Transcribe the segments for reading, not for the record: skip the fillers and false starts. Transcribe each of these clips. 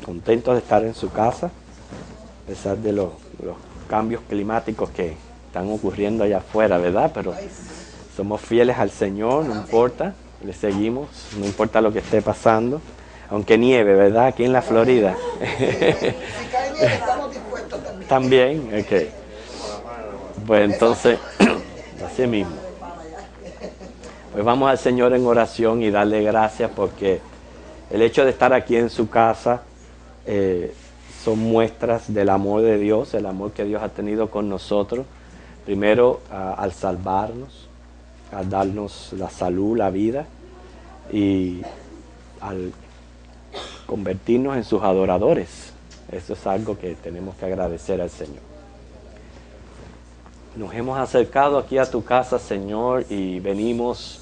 contentos de estar en su casa, a pesar de los cambios climáticos que están ocurriendo allá afuera, ¿verdad? Pero somos fieles al Señor, no importa, le seguimos, no importa lo que esté pasando, aunque nieve, ¿verdad? Aquí en la Florida. Si cae nieve, estamos dispuestos También, ok. Pues entonces, así mismo. Pues vamos al Señor en oración y darle gracias porque el hecho de estar aquí en su casa son muestras del amor de Dios, el amor que Dios ha tenido con nosotros. Primero al salvarnos, al darnos la salud, la vida, y al convertirnos en sus adoradores. Eso es algo que tenemos que agradecer al Señor. Nos hemos acercado aquí a tu casa, Señor, y venimos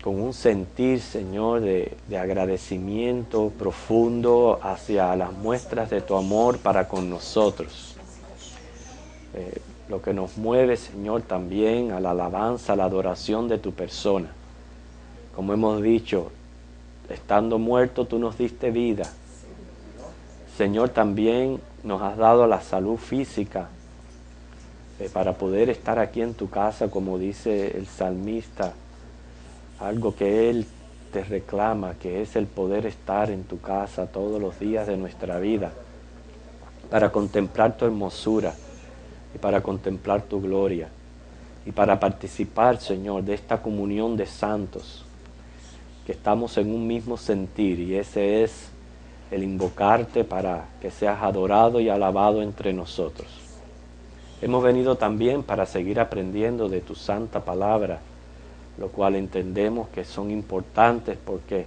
con un sentir, Señor, de agradecimiento profundo hacia las muestras de tu amor para con nosotros. Lo que nos mueve, Señor, también a la alabanza, a la adoración de tu persona. Como hemos dicho, estando muerto tú nos diste vida. Señor, también nos has dado la salud física para poder estar aquí en tu casa, como dice el salmista, algo que Él te reclama, que es el poder estar en tu casa todos los días de nuestra vida, para contemplar tu hermosura y para contemplar tu gloria y para participar, Señor, de esta comunión de santos, que estamos en un mismo sentir, y ese es el invocarte para que seas adorado y alabado entre nosotros. Hemos venido también para seguir aprendiendo de tu santa palabra, lo cual entendemos que son importantes porque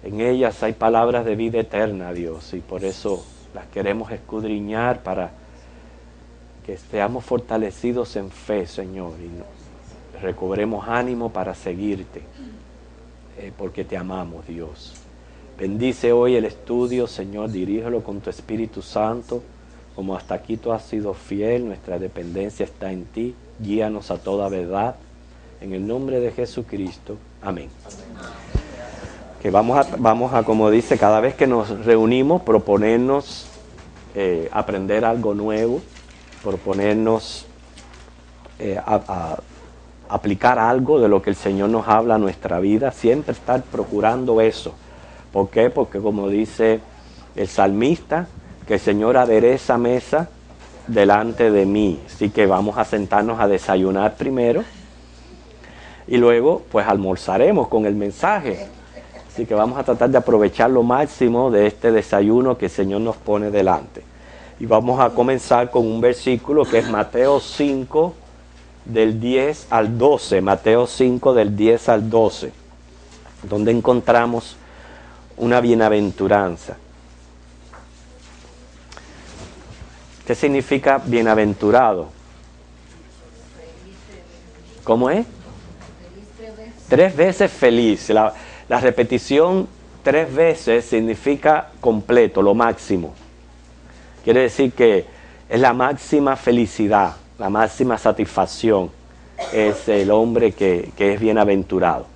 en ellas hay palabras de vida eterna, Dios, y por eso las queremos escudriñar para que seamos fortalecidos en fe, Señor, y recobremos ánimo para seguirte, porque te amamos, Dios. Bendice hoy el estudio, Señor, dirígelo con tu Espíritu Santo, como hasta aquí tú has sido fiel, nuestra dependencia está en ti, guíanos a toda verdad. En el nombre de Jesucristo. Amén. Que vamos a, como dice, cada vez que nos reunimos, proponernos aprender algo nuevo, proponernos a aplicar algo de lo que el Señor nos habla a nuestra vida, siempre estar procurando eso. ¿Por qué? Porque como dice el salmista, que el Señor adereza mesa delante de mí. Así que vamos a sentarnos a desayunar primero, y luego, pues almorzaremos con el mensaje. Así que vamos a tratar de aprovechar lo máximo de este desayuno que el Señor nos pone delante. Y vamos a comenzar con un versículo que es Mateo 5, del 10 al 12. Mateo 5, del 10 al 12. Donde encontramos una bienaventuranza. ¿Qué significa bienaventurado? ¿Cómo es? 3 veces feliz. La repetición 3 veces significa completo, lo máximo. Quiere decir que es la máxima felicidad, la máxima satisfacción. Es el hombre que es bienaventurado.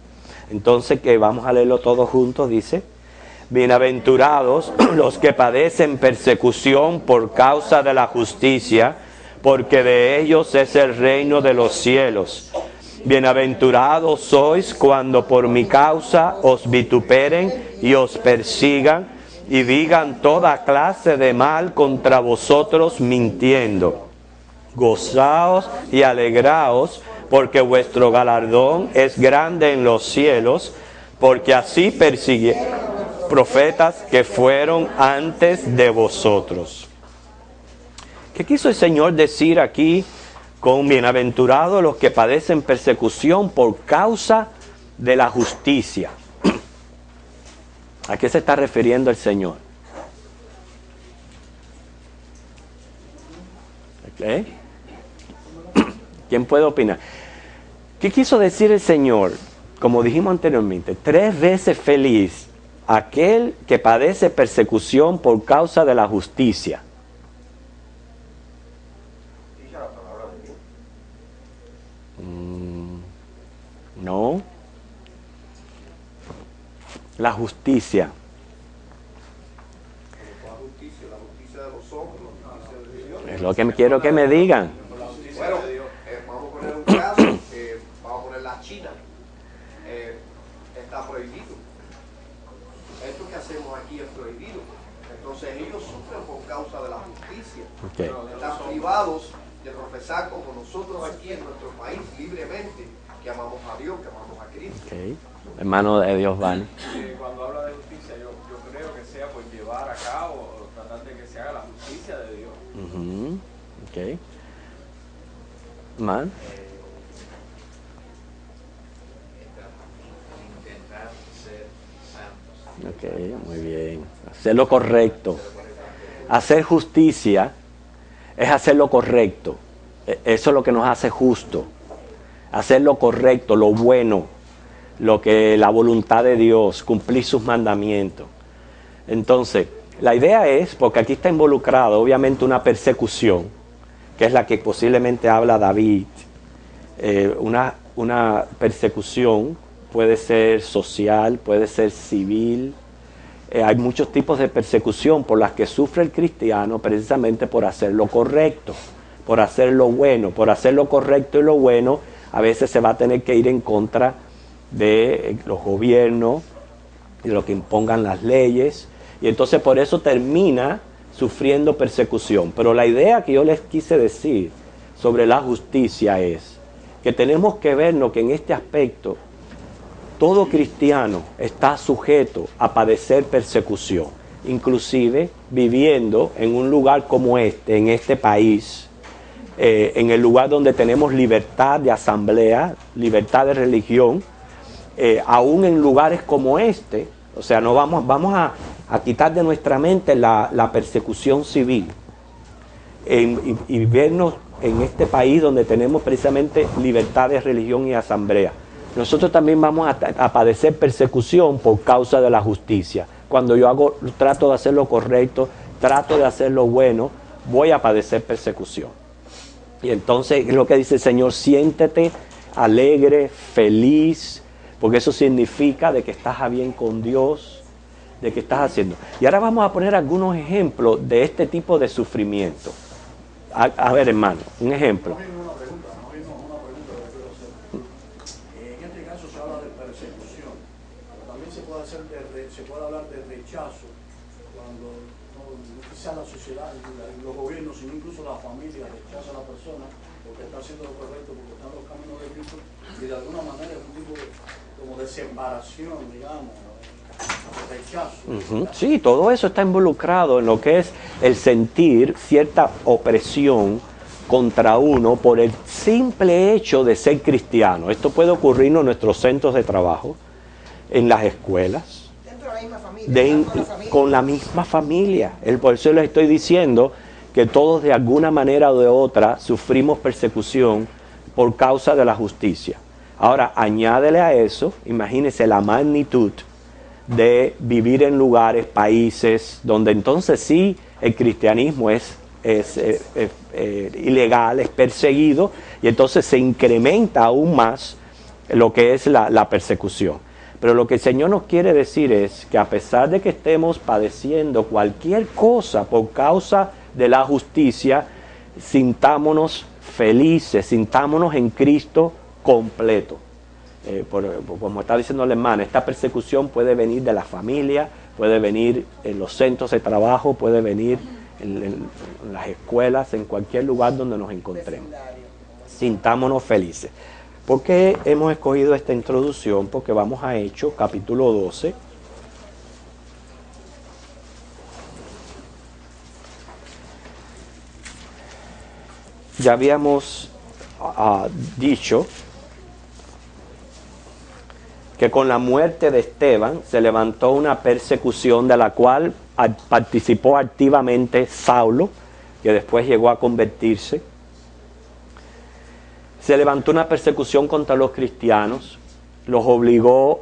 Entonces, que vamos a leerlo todos juntos, dice: bienaventurados los que padecen persecución por causa de la justicia, porque de ellos es el reino de los cielos. Bienaventurados sois cuando por mi causa os vituperen y os persigan y digan toda clase de mal contra vosotros mintiendo. Gozaos y alegraos, porque vuestro galardón es grande en los cielos, porque así persiguieron profetas que fueron antes de vosotros. ¿Qué quiso el Señor decir aquí con bienaventurados los que padecen persecución por causa de la justicia? ¿A qué se está refiriendo el Señor? ¿Okay? ¿Quién puede opinar? ¿Qué quiso decir el Señor? Como dijimos anteriormente, 3 veces feliz aquel que padece persecución por causa de la justicia. No. La justicia. La justicia de los hombres, la justicia de Dios. Es lo que quiero que me digan. Bueno, vamos a poner un caso, vamos a poner la China. Está prohibido. Esto que hacemos aquí es prohibido. Entonces ellos sufren por causa de la justicia. Okay. Están privados de profesar como nosotros aquí en nuestro país libremente, que amamos a Dios, que amamos a Cristo. Okay. Hermano de Dios, Van. Cuando habla de justicia, yo creo que sea por llevar a cabo o tratar de que se haga la justicia de Dios. Okay. Man. Intentar ser santos. Ok, muy bien. Hacer lo correcto. Hacer justicia es hacer lo correcto. Eso es lo que nos hace justo. Hacer lo correcto, lo bueno, lo que la voluntad de Dios, cumplir sus mandamientos. Entonces, la idea es, porque aquí está involucrado obviamente una persecución, que es la que posiblemente habla David. Una persecución puede ser social, puede ser civil. Hay muchos tipos de persecución por las que sufre el cristiano precisamente por hacer lo correcto, por hacer lo bueno, por hacer lo correcto y lo bueno. A veces se va a tener que ir en contra de los gobiernos y de lo que impongan las leyes, y entonces por eso termina sufriendo persecución. Pero la idea que yo les quise decir sobre la justicia es que tenemos que vernos que en este aspecto todo cristiano está sujeto a padecer persecución, inclusive viviendo en un lugar como este, en este país, en el lugar donde tenemos libertad de asamblea, libertad de religión, aún en lugares como este. O sea, no vamos a quitar de nuestra mente la persecución civil y vernos en este país donde tenemos precisamente libertad de religión y asamblea. Nosotros también vamos a padecer persecución por causa de la justicia. Cuando yo trato de hacer lo correcto, trato de hacer lo bueno, voy a padecer persecución. Y entonces es lo que dice el Señor: siéntete alegre, feliz, porque eso significa de que estás a bien con Dios, de que estás haciendo. Y ahora vamos a poner algunos ejemplos de este tipo de sufrimiento. A ver, hermano, un ejemplo. Una pregunta que quiero hacer. En este caso se habla de persecución, pero también se puede hablar de rechazo cuando no quizá la sociedad, los gobiernos, sino incluso la familia rechaza a la persona porque está haciendo lo correcto, porque está en los caminos de Cristo, y de alguna manera es un tipo como de separación, digamos, de rechazo. Sí, todo eso está involucrado en lo que es el sentir cierta opresión contra uno por el simple hecho de ser cristiano. Esto puede ocurrir en nuestros centros de trabajo, en las escuelas, Dentro de la misma familia, con la misma familia. Por eso les estoy diciendo que todos de alguna manera o de otra sufrimos persecución por causa de la justicia. Ahora, añádele a eso, imagínense la magnitud de vivir en lugares, países, donde entonces sí el cristianismo es ilegal, es perseguido, y entonces se incrementa aún más lo que es la persecución. Pero lo que el Señor nos quiere decir es que a pesar de que estemos padeciendo cualquier cosa por causa de la justicia, sintámonos felices, sintámonos en Cristo completo. Como está diciendo la hermana, esta persecución puede venir de la familia, puede venir en los centros de trabajo, puede venir en las escuelas, en cualquier lugar donde nos encontremos. Sintámonos felices. ¿Por qué hemos escogido esta introducción? Porque vamos a Hechos, capítulo 12. Ya habíamos dicho que con la muerte de Esteban se levantó una persecución de la cual participó activamente Saulo, que después llegó a convertirse. Se levantó una persecución contra los cristianos, los obligó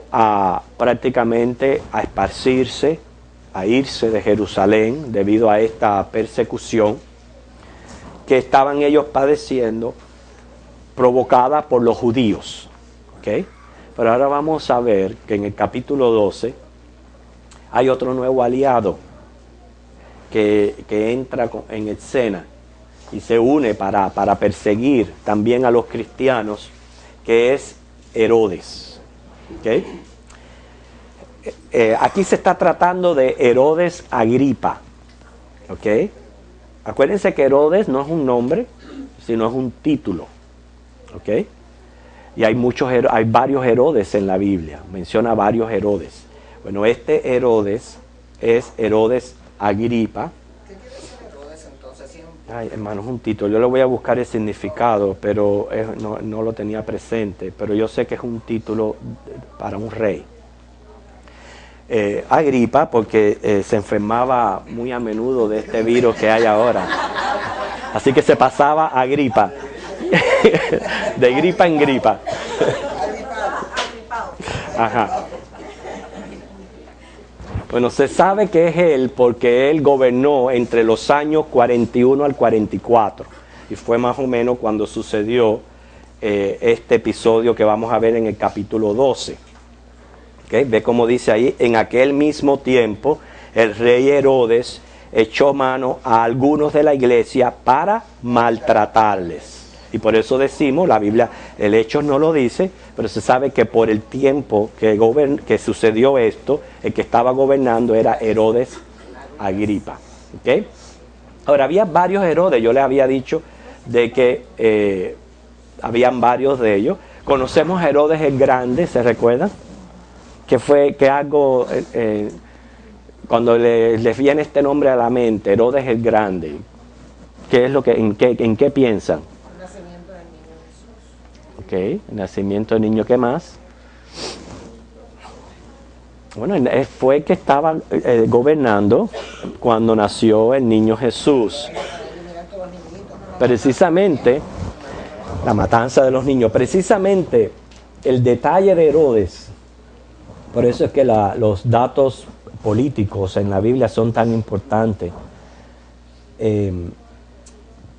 prácticamente a esparcirse, a irse de Jerusalén debido a esta persecución que estaban ellos padeciendo, provocada por los judíos. ¿Okay? Pero ahora vamos a ver que en el capítulo 12 hay otro nuevo aliado que entra en escena y se une para perseguir también a los cristianos, que es Herodes. ¿Okay? Aquí se está tratando de Herodes Agripa. ¿Okay? Acuérdense que Herodes no es un nombre, sino es un título. ¿Okay? Y hay varios Herodes en la Biblia, menciona varios Herodes. Bueno, este Herodes es Herodes Agripa. ¿Qué quiere decir Herodes entonces? Ay, hermano, es un título. Yo le voy a buscar el significado, pero no lo tenía presente. Pero yo sé que es un título para un rey. Agripa, porque se enfermaba muy a menudo de este virus que hay ahora. Así que se pasaba a gripa. De gripa en gripa. Ajá. Bueno, se sabe que es él porque él gobernó entre los años 41 al 44. Y fue más o menos cuando sucedió este episodio que vamos a ver en el capítulo 12. ¿Okay? Ve cómo dice ahí: en aquel mismo tiempo el rey Herodes echó mano a algunos de la iglesia para maltratarles. Y por eso decimos, la Biblia, el Hechos no lo dice, pero se sabe que por el tiempo que sucedió esto, el que estaba gobernando era Herodes Agripa. ¿Okay? Ahora, había varios Herodes. Yo les había dicho de que habían varios de ellos. Conocemos a Herodes el Grande, ¿se recuerdan? Que algo, cuando les viene este nombre a la mente, Herodes el Grande, ¿qué es lo que, en qué piensan? El nacimiento del niño Jesús. Ok, el nacimiento del niño, ¿qué más? Bueno, fue el que estaba gobernando cuando nació el niño Jesús. Precisamente, la matanza de los niños, precisamente el detalle de Herodes. Por eso es que los datos políticos en la Biblia son tan importantes.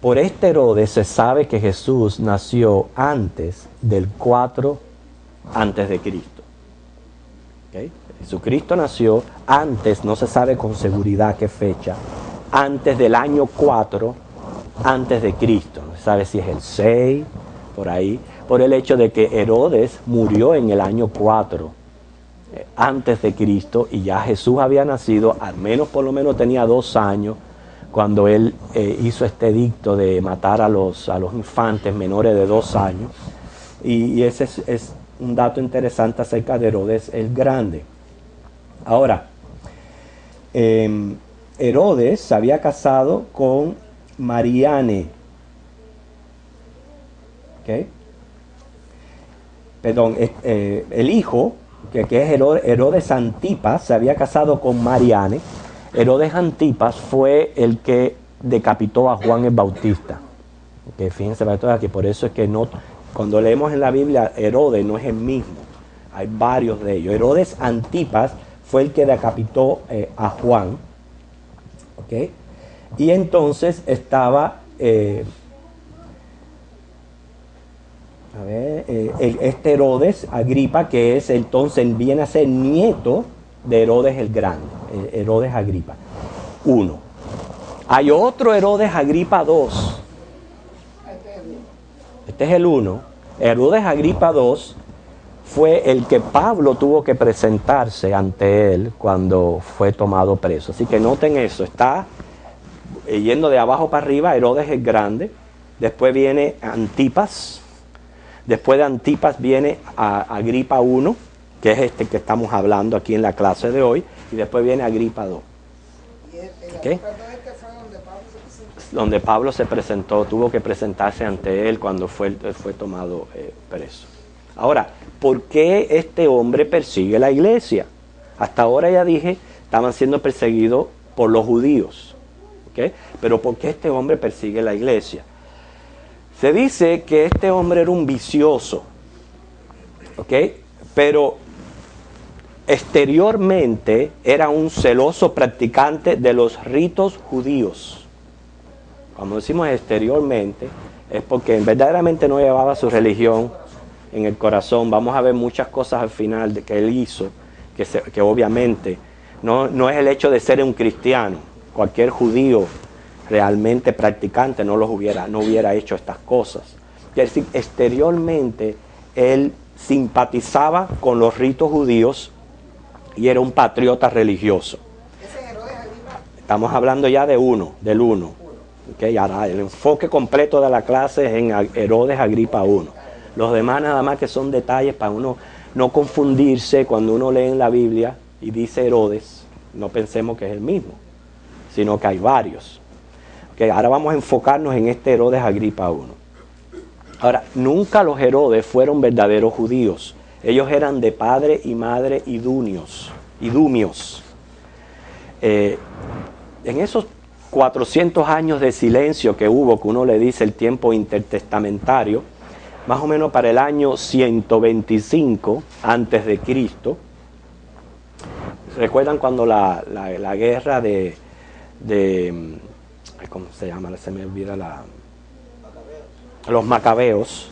Por este Herodes se sabe que Jesús nació antes del 4 antes de Cristo. ¿Okay? Jesucristo nació antes, no se sabe con seguridad qué fecha, antes del año 4 antes de Cristo. No se sabe si es el 6, por ahí, por el hecho de que Herodes murió en el año 4 antes de Cristo, y ya Jesús había nacido, al menos por lo menos tenía 2 años cuando él hizo este edicto de matar a los infantes menores de 2 años. Y ese es un dato interesante acerca de Herodes el Grande. Ahora, Herodes se había casado con Mariane. ¿Okay? Perdón, el hijo, que es Herodes Antipas, se había casado con Mariane. Herodes Antipas fue el que decapitó a Juan el Bautista. Okay, fíjense, que por eso es que no, cuando leemos en la Biblia, Herodes no es el mismo. Hay varios de ellos. Herodes Antipas fue el que decapitó a Juan. ¿Okay? Y entonces estaba... este Herodes Agripa, que es entonces viene a ser nieto de Herodes el Grande, Herodes Agripa 1. Hay otro Herodes Agripa 2. Este es el 1. Herodes Agripa 2 fue el que Pablo tuvo que presentarse ante él cuando fue tomado preso. Así que noten eso, está yendo de abajo para arriba. Herodes el Grande, después viene Antipas. Después de Antipas viene Agripa 1, que es este que estamos hablando aquí en la clase de hoy, y después viene Agripa 2. ¿Okay? Donde Pablo se presentó, tuvo que presentarse ante él cuando fue tomado preso. Ahora, ¿por qué este hombre persigue la iglesia? Hasta ahora ya dije, estaban siendo perseguidos por los judíos. ¿Okay? Pero ¿por qué este hombre persigue la iglesia? Se dice que este hombre era un vicioso, ¿ok? Pero exteriormente era un celoso practicante de los ritos judíos. Cuando decimos exteriormente, es porque verdaderamente no llevaba su religión en el corazón. Vamos a ver muchas cosas al final que él hizo, que obviamente No es el hecho de ser un cristiano. Cualquier judío realmente practicante no hubiera hecho estas cosas. Es decir, exteriormente él simpatizaba con los ritos judíos y era un patriota religioso. Ese Herodes Agripa. Estamos hablando ya del uno. Okay, ahora el enfoque completo de la clase es en Herodes Agripa I. Los demás nada más que son detalles para uno no confundirse cuando uno lee en la Biblia y dice Herodes, no pensemos que es el mismo, sino que hay varios. Okay, ahora vamos a enfocarnos en este Herodes Agripa I. Ahora, nunca los Herodes fueron verdaderos judíos. Ellos eran de padre y madre idumios. En esos 400 años de silencio que hubo, que uno le dice el tiempo intertestamentario, más o menos para el año 125 antes de Cristo. ¿Recuerdan cuando la guerra de ¿cómo se llama? Se me olvida los macabeos,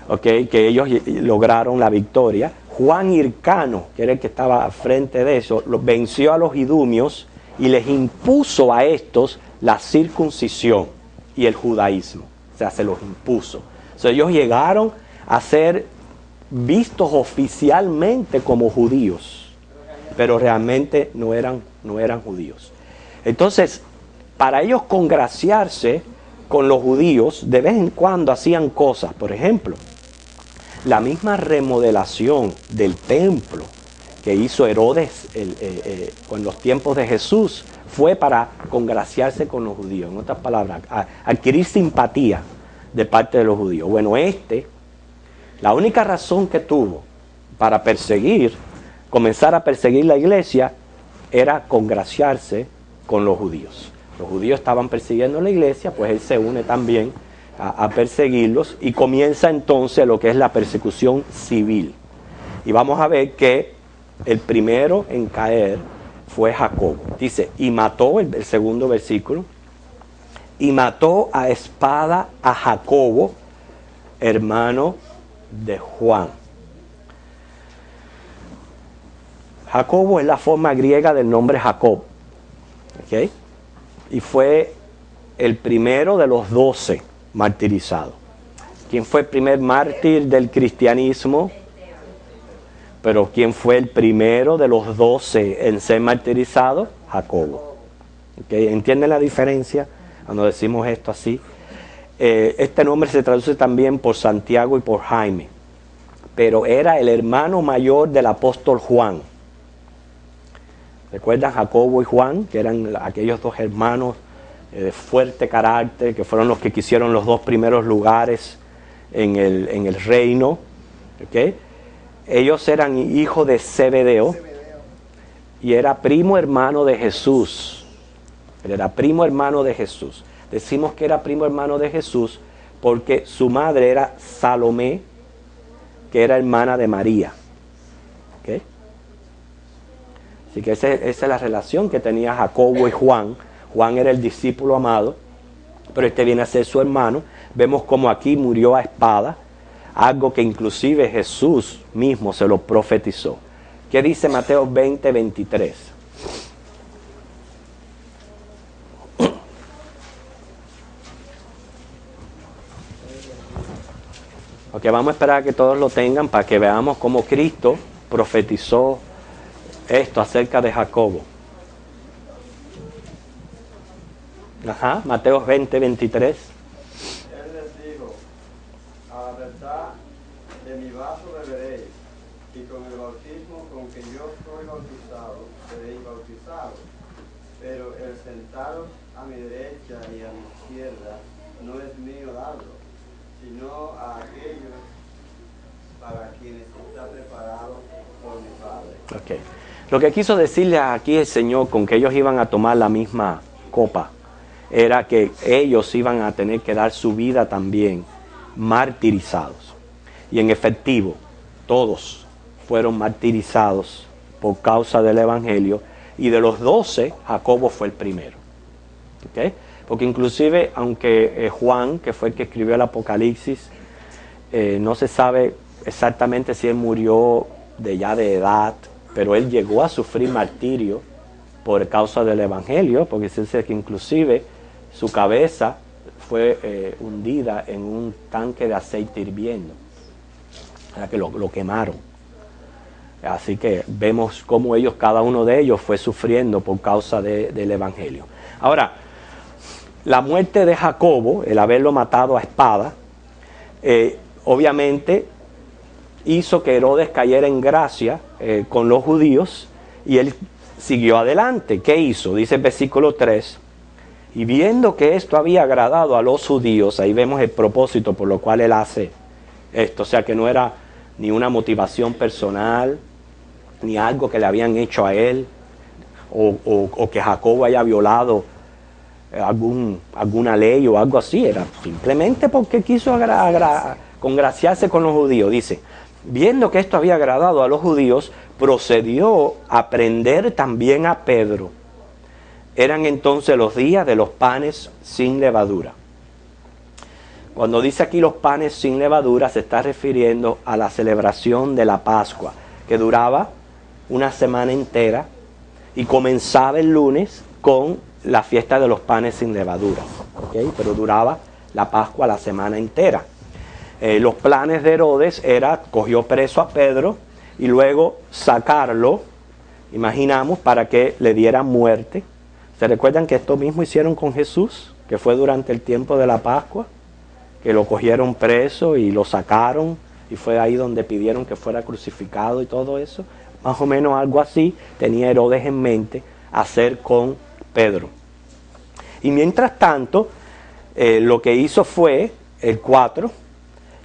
okay, que ellos lograron la victoria. Juan Hircano, que era el que estaba frente de eso, venció a los idumios y les impuso a estos la circuncisión y el judaísmo. O sea, se los impuso. O sea, ellos llegaron a ser vistos oficialmente como judíos, pero realmente no eran judíos. Entonces, para ellos congraciarse con los judíos, de vez en cuando hacían cosas. Por ejemplo, la misma remodelación del templo que hizo Herodes en los tiempos de Jesús fue para congraciarse con los judíos. En otras palabras, adquirir simpatía de parte de los judíos. Bueno, la única razón que tuvo para comenzar a perseguir la iglesia, era congraciarse con los judíos. Los judíos estaban persiguiendo la iglesia, pues él se une también a perseguirlos y comienza entonces lo que es la persecución civil. Y vamos a ver que el primero en caer fue Jacobo. Dice, y mató, el segundo versículo, y mató a espada a Jacobo, hermano de Juan. Jacobo es la forma griega del nombre Jacob. ¿Okay? Y fue el primero de los 12 martirizados. ¿Quién fue el primer mártir del cristianismo? Pero ¿quién fue el primero de los 12 en ser martirizado? Jacobo. ¿Okay? ¿Entienden la diferencia cuando decimos esto así? Este nombre se traduce también por Santiago y por Jaime. Pero era el hermano mayor del apóstol Juan. ¿Recuerdan Jacobo y Juan? Que eran aquellos dos hermanos de fuerte carácter, que fueron los que quisieron los 2 primeros lugares en el reino. ¿Okay? Ellos eran hijos de Zebedeo y era primo hermano de Jesús. Él era primo hermano de Jesús. Decimos que era primo hermano de Jesús porque su madre era Salomé, que era hermana de María. ¿Okay? Así que esa es la relación que tenía Jacobo y Juan. Juan era el discípulo amado, pero este viene a ser su hermano. Vemos como aquí murió a espada, algo que inclusive Jesús mismo se lo profetizó. ¿Qué dice Mateo 20:23? Ok, vamos a esperar a que todos lo tengan para que veamos cómo Cristo profetizó esto acerca de Jacobo. Ajá, Mateo 20:23. Él les dijo, a la verdad de mi vaso beberéis, y con el bautismo con que yo soy bautizado, seréis bautizados. Pero el sentaros a mi derecha y a mi izquierda no es mío darlo, sino a aquellos para quienes está preparado por mi Padre. Okay. Lo que quiso decirle aquí el Señor con que ellos iban a tomar la misma copa era que ellos iban a tener que dar su vida también martirizados. Y en efectivo, todos fueron martirizados por causa del Evangelio, y de los 12, Jacobo fue el primero. ¿Okay? Porque inclusive, aunque Juan, que fue el que escribió el Apocalipsis, no se sabe exactamente si él murió de edad, pero él llegó a sufrir martirio por causa del Evangelio, porque se dice que inclusive su cabeza fue hundida en un tanque de aceite hirviendo, o sea que lo quemaron. Así que vemos cómo ellos, cada uno de ellos fue sufriendo por causa del Evangelio. Ahora, la muerte de Jacobo, el haberlo matado a espada, obviamente hizo que Herodes cayera en gracia con los judíos y él siguió adelante. ¿Qué hizo? Dice el versículo 3, y viendo que esto había agradado a los judíos, ahí vemos el propósito por lo cual él hace esto, o sea que no era ni una motivación personal, ni algo que le habían hecho a él, o que Jacobo haya violado alguna ley o algo así, era simplemente porque quiso congraciarse con los judíos. Dice, viendo que esto había agradado a los judíos, procedió a prender también a Pedro. Eran entonces los días de los panes sin levadura. Cuando dice aquí los panes sin levadura, se está refiriendo a la celebración de la Pascua, que duraba una semana entera y comenzaba el lunes con la fiesta de los panes sin levadura, ¿okay? Pero duraba la Pascua la semana entera. Los planes de Herodes era, cogió preso a Pedro y luego sacarlo, imaginamos, para que le dieran muerte. ¿Se recuerdan que esto mismo hicieron con Jesús? Que fue durante el tiempo de la Pascua, que lo cogieron preso y lo sacaron, y fue ahí donde pidieron que fuera crucificado y todo eso. Más o menos algo así tenía Herodes en mente hacer con Pedro. Y mientras tanto, lo que hizo fue, el 4,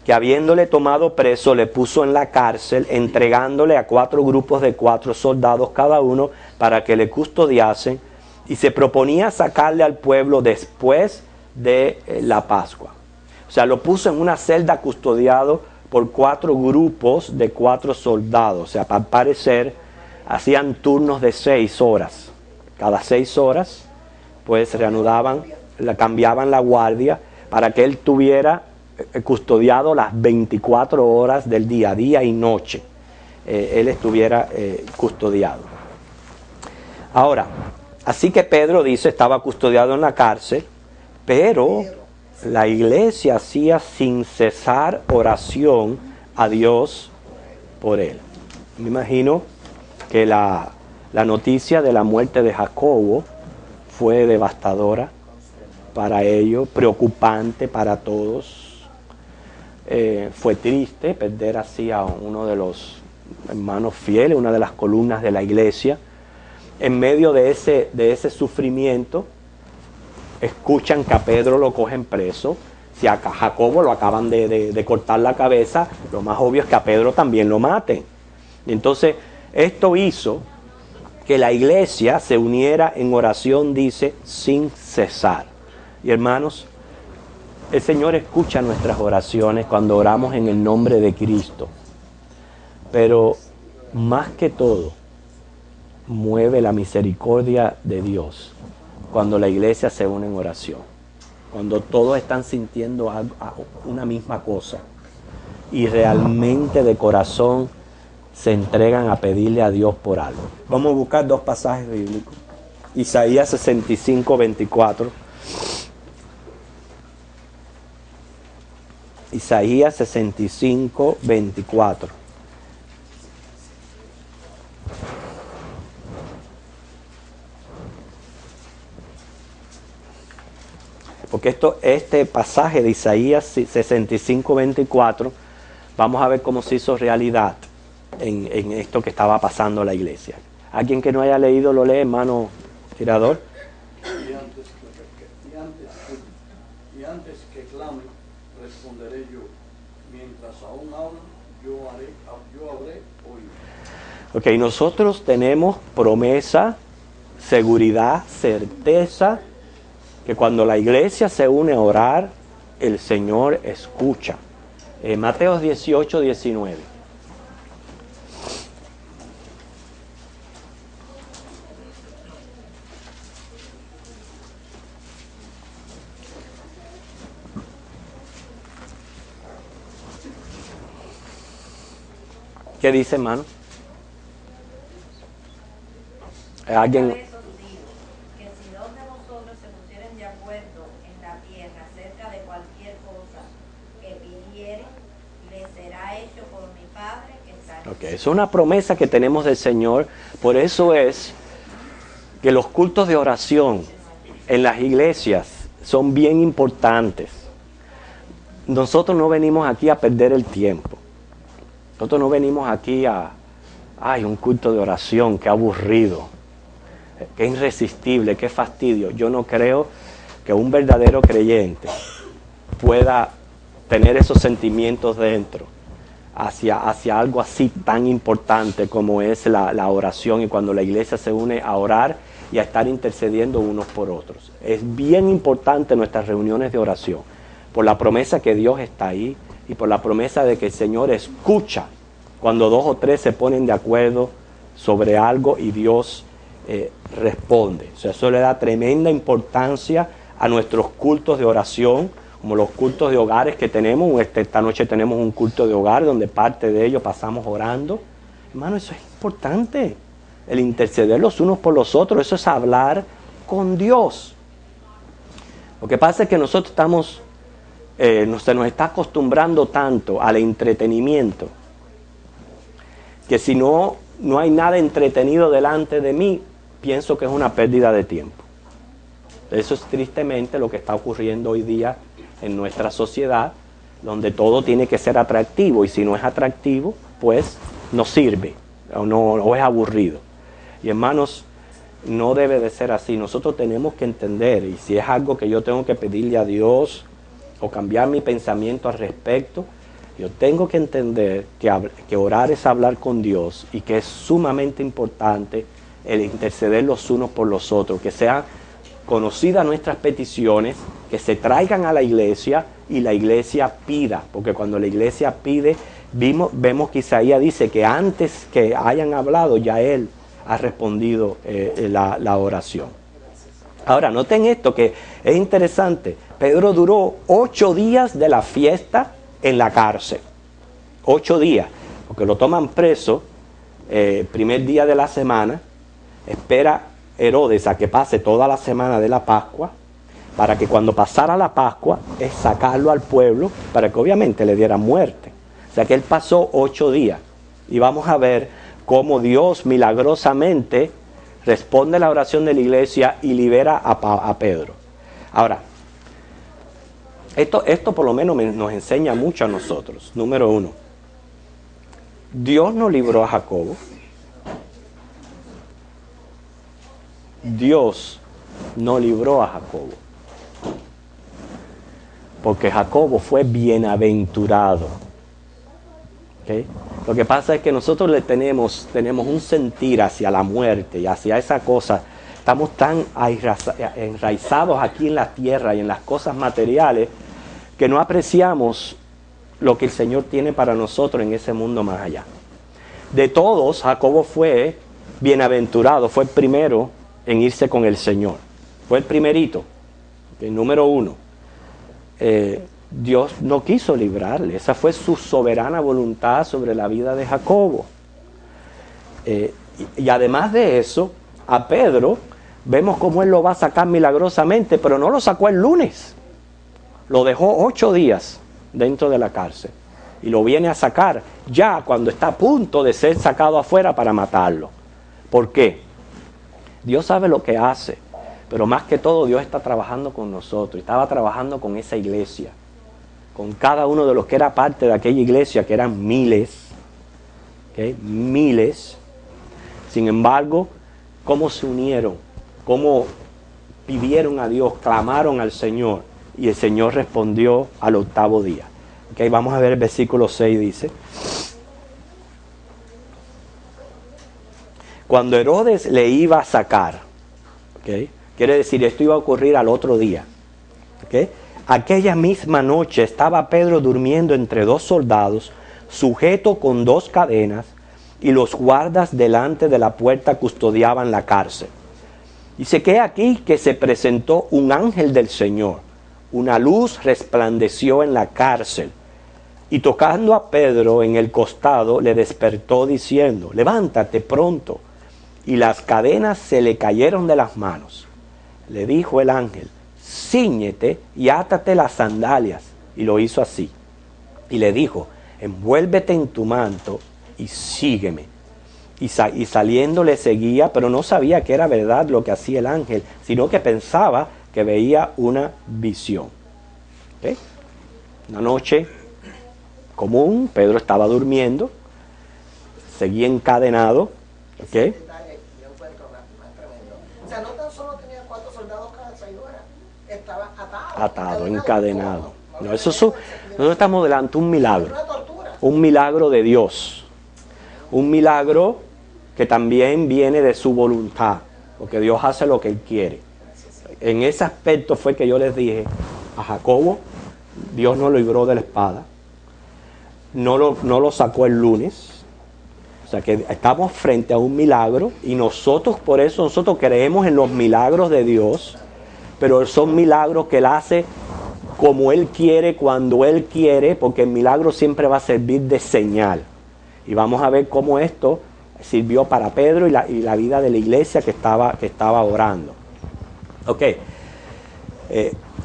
que habiéndole tomado preso, le puso en la cárcel, entregándole a 4 grupos de 4 soldados cada uno para que le custodiasen, y se proponía sacarle al pueblo después de la Pascua. O sea, lo puso en una celda custodiado por 4 grupos de 4 soldados. O sea, al parecer hacían turnos de 6 horas. Cada 6 horas, pues reanudaban, cambiaban la guardia para que él tuviera custodiado las 24 horas del día y noche. Él estuviera custodiado. Ahora, así que Pedro dice, estaba custodiado en la cárcel, pero la iglesia hacía sin cesar oración a Dios por él. Me imagino que la noticia de la muerte de Jacobo fue devastadora para ellos, preocupante para todos. Fue triste perder así a uno de los hermanos fieles, una de las columnas de la iglesia. En medio de ese sufrimiento, escuchan que a Pedro lo cogen preso. Si a Jacobo lo acaban de cortar la cabeza, lo más obvio es que a Pedro también lo maten. Y entonces, esto hizo que la iglesia se uniera en oración, dice, sin cesar. Y hermanos, el Señor escucha nuestras oraciones cuando oramos en el nombre de Cristo. Pero más que todo, mueve la misericordia de Dios cuando la iglesia se une en oración. Cuando todos están sintiendo una misma cosa y realmente de corazón se entregan a pedirle a Dios por algo. Vamos a buscar 2 pasajes bíblicos. Isaías 65, 24. Isaías 65, 24. Porque este pasaje de Isaías 65, 24, vamos a ver cómo se hizo realidad en esto que estaba pasando en la iglesia. ¿Alguien que no haya leído lo lee, hermano tirador? Y antes que clame, responderé yo. Mientras aún hablo, yo habré oído. Ok, nosotros tenemos promesa, seguridad, certeza, que cuando la iglesia se une a orar, el Señor escucha. Mateo 18, 19. ¿Qué dice, hermano? ¿Alguien? Okay, es una promesa que tenemos del Señor. Por eso es que los cultos de oración en las iglesias son bien importantes. Nosotros no venimos aquí a perder el tiempo. Nosotros no venimos aquí a, un culto de oración, qué aburrido, qué irresistible, qué fastidio. Yo no creo que un verdadero creyente pueda tener esos sentimientos dentro hacia algo así tan importante como es la oración, y cuando la iglesia se une a orar y a estar intercediendo unos por otros. Es bien importante nuestras reuniones de oración, por la promesa que Dios está ahí y por la promesa de que el Señor escucha cuando 2 o 3 se ponen de acuerdo sobre algo y Dios responde. O sea, eso le da tremenda importancia a nuestros cultos de oración, como los cultos de hogares que tenemos. Esta noche tenemos un culto de hogar donde parte de ello pasamos orando. Hermano, eso es importante. El interceder los unos por los otros, eso es hablar con Dios. Lo que pasa es que nosotros se nos está acostumbrando tanto al entretenimiento, que si no hay nada entretenido delante de mí, pienso que es una pérdida de tiempo. Eso es tristemente lo que está ocurriendo hoy día en nuestra sociedad, donde todo tiene que ser atractivo, y si no es atractivo, pues no sirve o es aburrido. Y hermanos, no debe de ser así. Nosotros tenemos que entender, y si es algo que yo tengo que pedirle a Dios o cambiar mi pensamiento al respecto, yo tengo que entender que orar es hablar con Dios, y que es sumamente importante el interceder los unos por los otros, que sean conocidas nuestras peticiones, que se traigan a la iglesia y la iglesia pida, porque cuando la iglesia pide, vemos que Isaías dice que antes que hayan hablado ya Él ha respondido la oración. Ahora, noten esto que es interesante. Pedro duró 8 días de la fiesta en la cárcel. 8 días, porque lo toman preso primer día de la semana, espera Herodes a que pase toda la semana de la Pascua, para que cuando pasara la Pascua es sacarlo al pueblo, para que obviamente le diera muerte. O sea que él pasó 8 días, y vamos a ver cómo Dios milagrosamente responde a la oración de la iglesia y libera a Pedro. Ahora, esto por lo menos nos enseña mucho a nosotros. Número 1, Dios no libró a Jacobo. Dios no libró a Jacobo, porque Jacobo fue bienaventurado. ¿Okay? Lo que pasa es que nosotros tenemos un sentir hacia la muerte y hacia esa cosa. Estamos tan enraizados aquí en la tierra y en las cosas materiales, que no apreciamos lo que el Señor tiene para nosotros en ese mundo más allá. De todos, Jacobo fue bienaventurado, fue el primero en irse con el Señor. Fue el primerito, el número 1. Dios no quiso librarle, esa fue su soberana voluntad sobre la vida de Jacobo. Y además de eso, a Pedro, vemos cómo él lo va a sacar milagrosamente, pero no lo sacó el lunes. Lo dejó 8 días dentro de la cárcel, y lo viene a sacar ya cuando está a punto de ser sacado afuera para matarlo. ¿Por qué? Dios sabe lo que hace, pero más que todo Dios está trabajando con nosotros. Estaba trabajando con esa iglesia, con cada uno de los que era parte de aquella iglesia, que eran miles, ¿okay? Miles. Sin embargo, cómo se unieron, cómo pidieron a Dios, clamaron al Señor, y el Señor respondió al 8º día. ¿Okay? Vamos a ver el versículo 6, dice: cuando Herodes le iba a sacar, ¿okay? Quiere decir, esto iba a ocurrir al otro día, ¿okay? Aquella misma noche estaba Pedro durmiendo entre 2 soldados, sujeto con 2 cadenas, y los guardas delante de la puerta custodiaban la cárcel. Dice que aquí que se presentó un ángel del Señor, una luz resplandeció en la cárcel, y tocando a Pedro en el costado le despertó diciendo: levántate pronto. Y las cadenas se le cayeron de las manos. Le dijo el ángel: cíñete y átate las sandalias. Y lo hizo así. Y le dijo: envuélvete en tu manto y sígueme. Y saliendo le seguía, pero no sabía que era verdad lo que hacía el ángel, sino que pensaba que veía una visión. ¿Okay? Una noche común, Pedro estaba durmiendo, seguía encadenado. ¿Okay? Yo encuentro más tremendo. O sea, no tan solo tenía 4 soldados cada 6 horas, estaba atado, encadenado. No, nosotros estamos delante de un milagro. Un milagro de Dios. Un milagro que también viene de su voluntad, porque Dios hace lo que Él quiere. En ese aspecto fue que yo les dije a Jacobo, Dios no lo libró de la espada, no lo sacó el lunes. O sea que estamos frente a un milagro y nosotros, por eso nosotros creemos en los milagros de Dios, pero son milagros que Él hace como Él quiere, cuando Él quiere, porque el milagro siempre va a servir de señal. Y vamos a ver cómo esto sirvió para Pedro y la vida de la iglesia que estaba orando. Ok.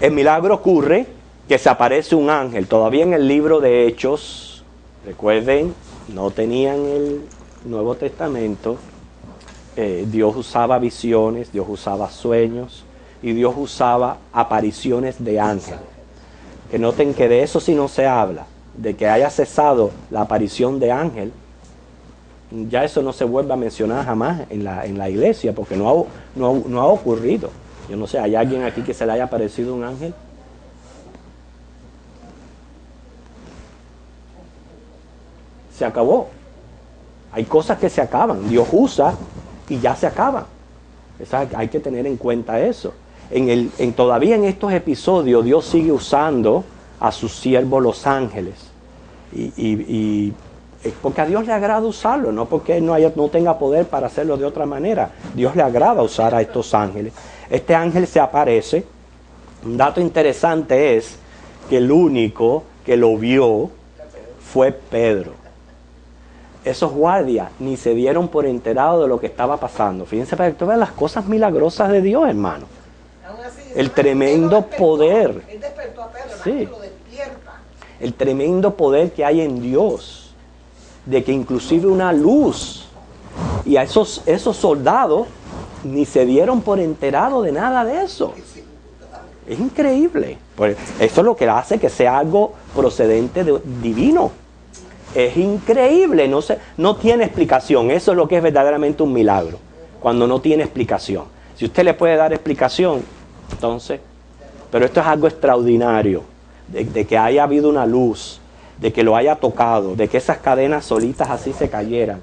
El milagro ocurre que se aparece un ángel. Todavía en el libro de Hechos, recuerden, no tenían el Nuevo Testamento. Dios usaba visiones, Dios usaba sueños y Dios usaba apariciones de ángel. Que noten que de eso sí no se habla, de que haya cesado la aparición de ángel. Ya eso no se vuelve a mencionar jamás en la iglesia, porque no ha ocurrido. Yo no sé, ¿hay alguien aquí que se le haya aparecido un ángel? Se acabó. Hay cosas que se acaban. Dios usa y ya se acaban. Hay que tener en cuenta eso. Todavía en estos episodios Dios sigue usando a sus siervos los ángeles. Y porque a Dios le agrada usarlo, no porque Él no tenga poder para hacerlo de otra manera. Dios le agrada usar a estos ángeles. Este ángel se aparece. Un dato interesante es que el único que lo vio fue Pedro. Esos guardias ni se dieron por enterados de lo que estaba pasando. Fíjense para que tú veas las cosas milagrosas de Dios, hermano. El tremendo poder. Él despertó a Pedro, sí. lo despierta. El tremendo poder que hay en Dios. De que inclusive una luz. Y a esos soldados ni se dieron por enterados de nada de eso. Es increíble. Pues eso es lo que hace que sea algo procedente divino. Es increíble. No tiene explicación. Eso es lo que es verdaderamente un milagro. Cuando no tiene explicación. Si usted le puede dar explicación, entonces, pero esto es algo extraordinario, de que haya habido una luz, de que lo haya tocado, de que esas cadenas solitas así se cayeran.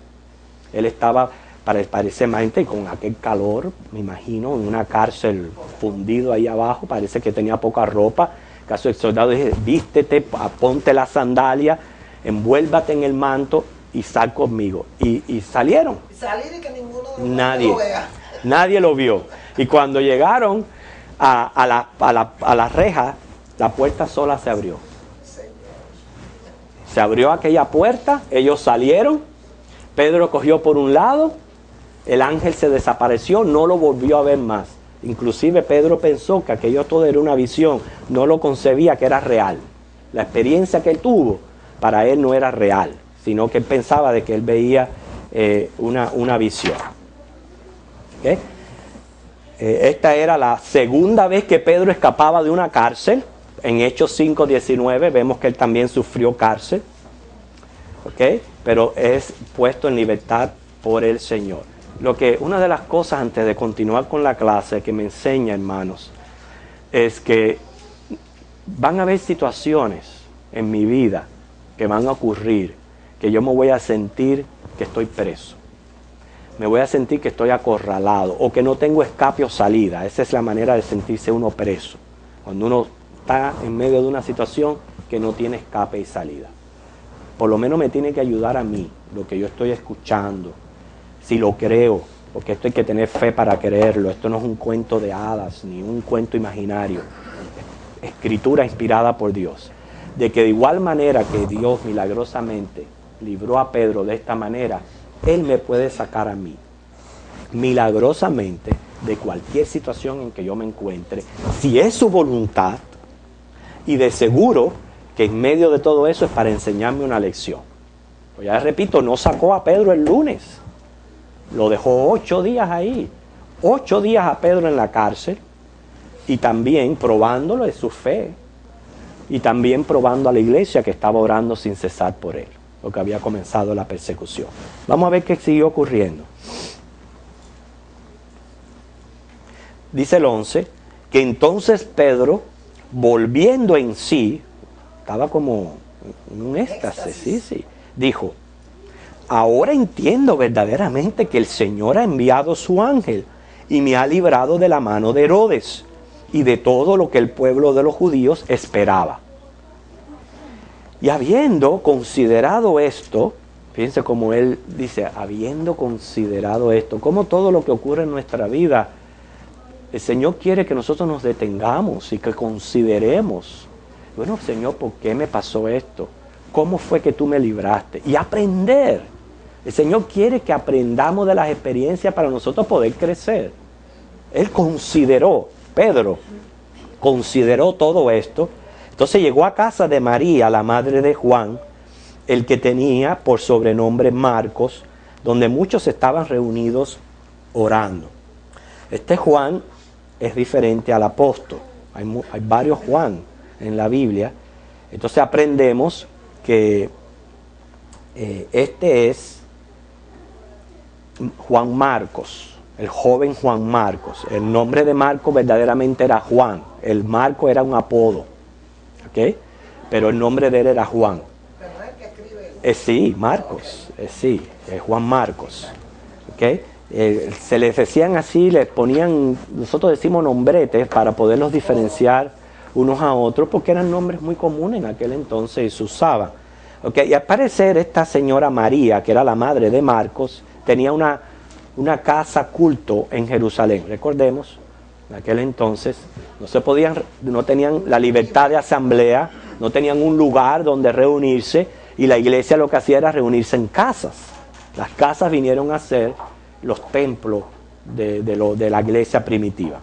Él estaba, parece más gente con aquel calor, me imagino, en una cárcel fundido ahí abajo, parece que tenía poca ropa. Caso el soldado dice, vístete, ponte la sandalia, envuélvate en el manto y sal conmigo. Y salieron. Salir y que ninguno de los lo vea. Nadie lo vio. Y cuando llegaron a la reja, la puerta sola se abrió. Se abrió aquella puerta, ellos salieron, Pedro cogió por un lado, el ángel se desapareció, no lo volvió a ver más. Inclusive Pedro pensó que aquello todo era una visión, no lo concebía que era real. La experiencia que él tuvo, para él no era real, sino que él pensaba de que él veía una visión. ¿Okay? Esta era la segunda vez que Pedro escapaba de una cárcel. En Hechos 5:19 vemos que él también sufrió cárcel. ¿Okay? Pero es puesto en libertad por el Señor. Una de las cosas antes de continuar con la clase que me enseña, hermanos, es que van a haber situaciones en mi vida que van a ocurrir, que yo me voy a sentir que estoy preso. Me voy a sentir que estoy acorralado o que no tengo escape o salida. Esa es la manera de sentirse uno preso. Cuando uno está en medio de una situación que no tiene escape y salida. Por lo menos me tiene que ayudar a mí, lo que yo estoy escuchando. Si lo creo, porque esto hay que tener fe para creerlo. Esto no es un cuento de hadas, ni un cuento imaginario. Escritura inspirada por Dios. De que de igual manera que Dios milagrosamente libró a Pedro de esta manera, Él me puede sacar a mí, milagrosamente, de cualquier situación en que yo me encuentre, si es su voluntad, y de seguro que en medio de todo eso es para enseñarme una lección. Pues ya repito, no sacó a Pedro el lunes. Lo dejó 8 días ahí. 8 días a Pedro en la cárcel. Y también probándolo de su fe. Y también probando a la iglesia que estaba orando sin cesar por él. Porque había comenzado la persecución. Vamos a ver qué siguió ocurriendo. Dice el 11, que entonces Pedro, volviendo en sí, estaba como en un éxtasis, sí, dijo, ahora entiendo verdaderamente que el Señor ha enviado su ángel y me ha librado de la mano de Herodes y de todo lo que el pueblo de los judíos esperaba. Y habiendo considerado esto, fíjense cómo él dice, habiendo considerado esto, como todo lo que ocurre en nuestra vida, el Señor quiere que nosotros nos detengamos y que consideremos, bueno, Señor, ¿por qué me pasó esto? ¿Cómo fue que tú me libraste? Y aprender. El Señor quiere que aprendamos de las experiencias para nosotros poder crecer. Él consideró, Pedro consideró todo esto. Entonces llegó a casa de María, la madre de Juan, el que tenía por sobrenombre Marcos, donde muchos estaban reunidos orando. Este Juan es diferente al apóstol. Hay varios Juan en la Biblia. Entonces aprendemos que este es Juan Marcos, el joven Juan Marcos. El nombre de Marcos verdaderamente era Juan. El Marco era un apodo. ¿Ok? Pero el nombre de él era Juan. Sí, Marcos. Sí, es Juan Marcos. ¿Ok? Se les decían así, les ponían, nosotros decimos nombretes para poderlos diferenciar unos a otros, porque eran nombres muy comunes en aquel entonces y se usaban. Y al parecer esta señora María, que era la madre de Marcos, tenía una casa culto en Jerusalén. Recordemos, en aquel entonces no tenían la libertad de asamblea, no tenían un lugar donde reunirse, y la iglesia lo que hacía era reunirse en casas. Las casas vinieron a ser los templos de la iglesia primitiva.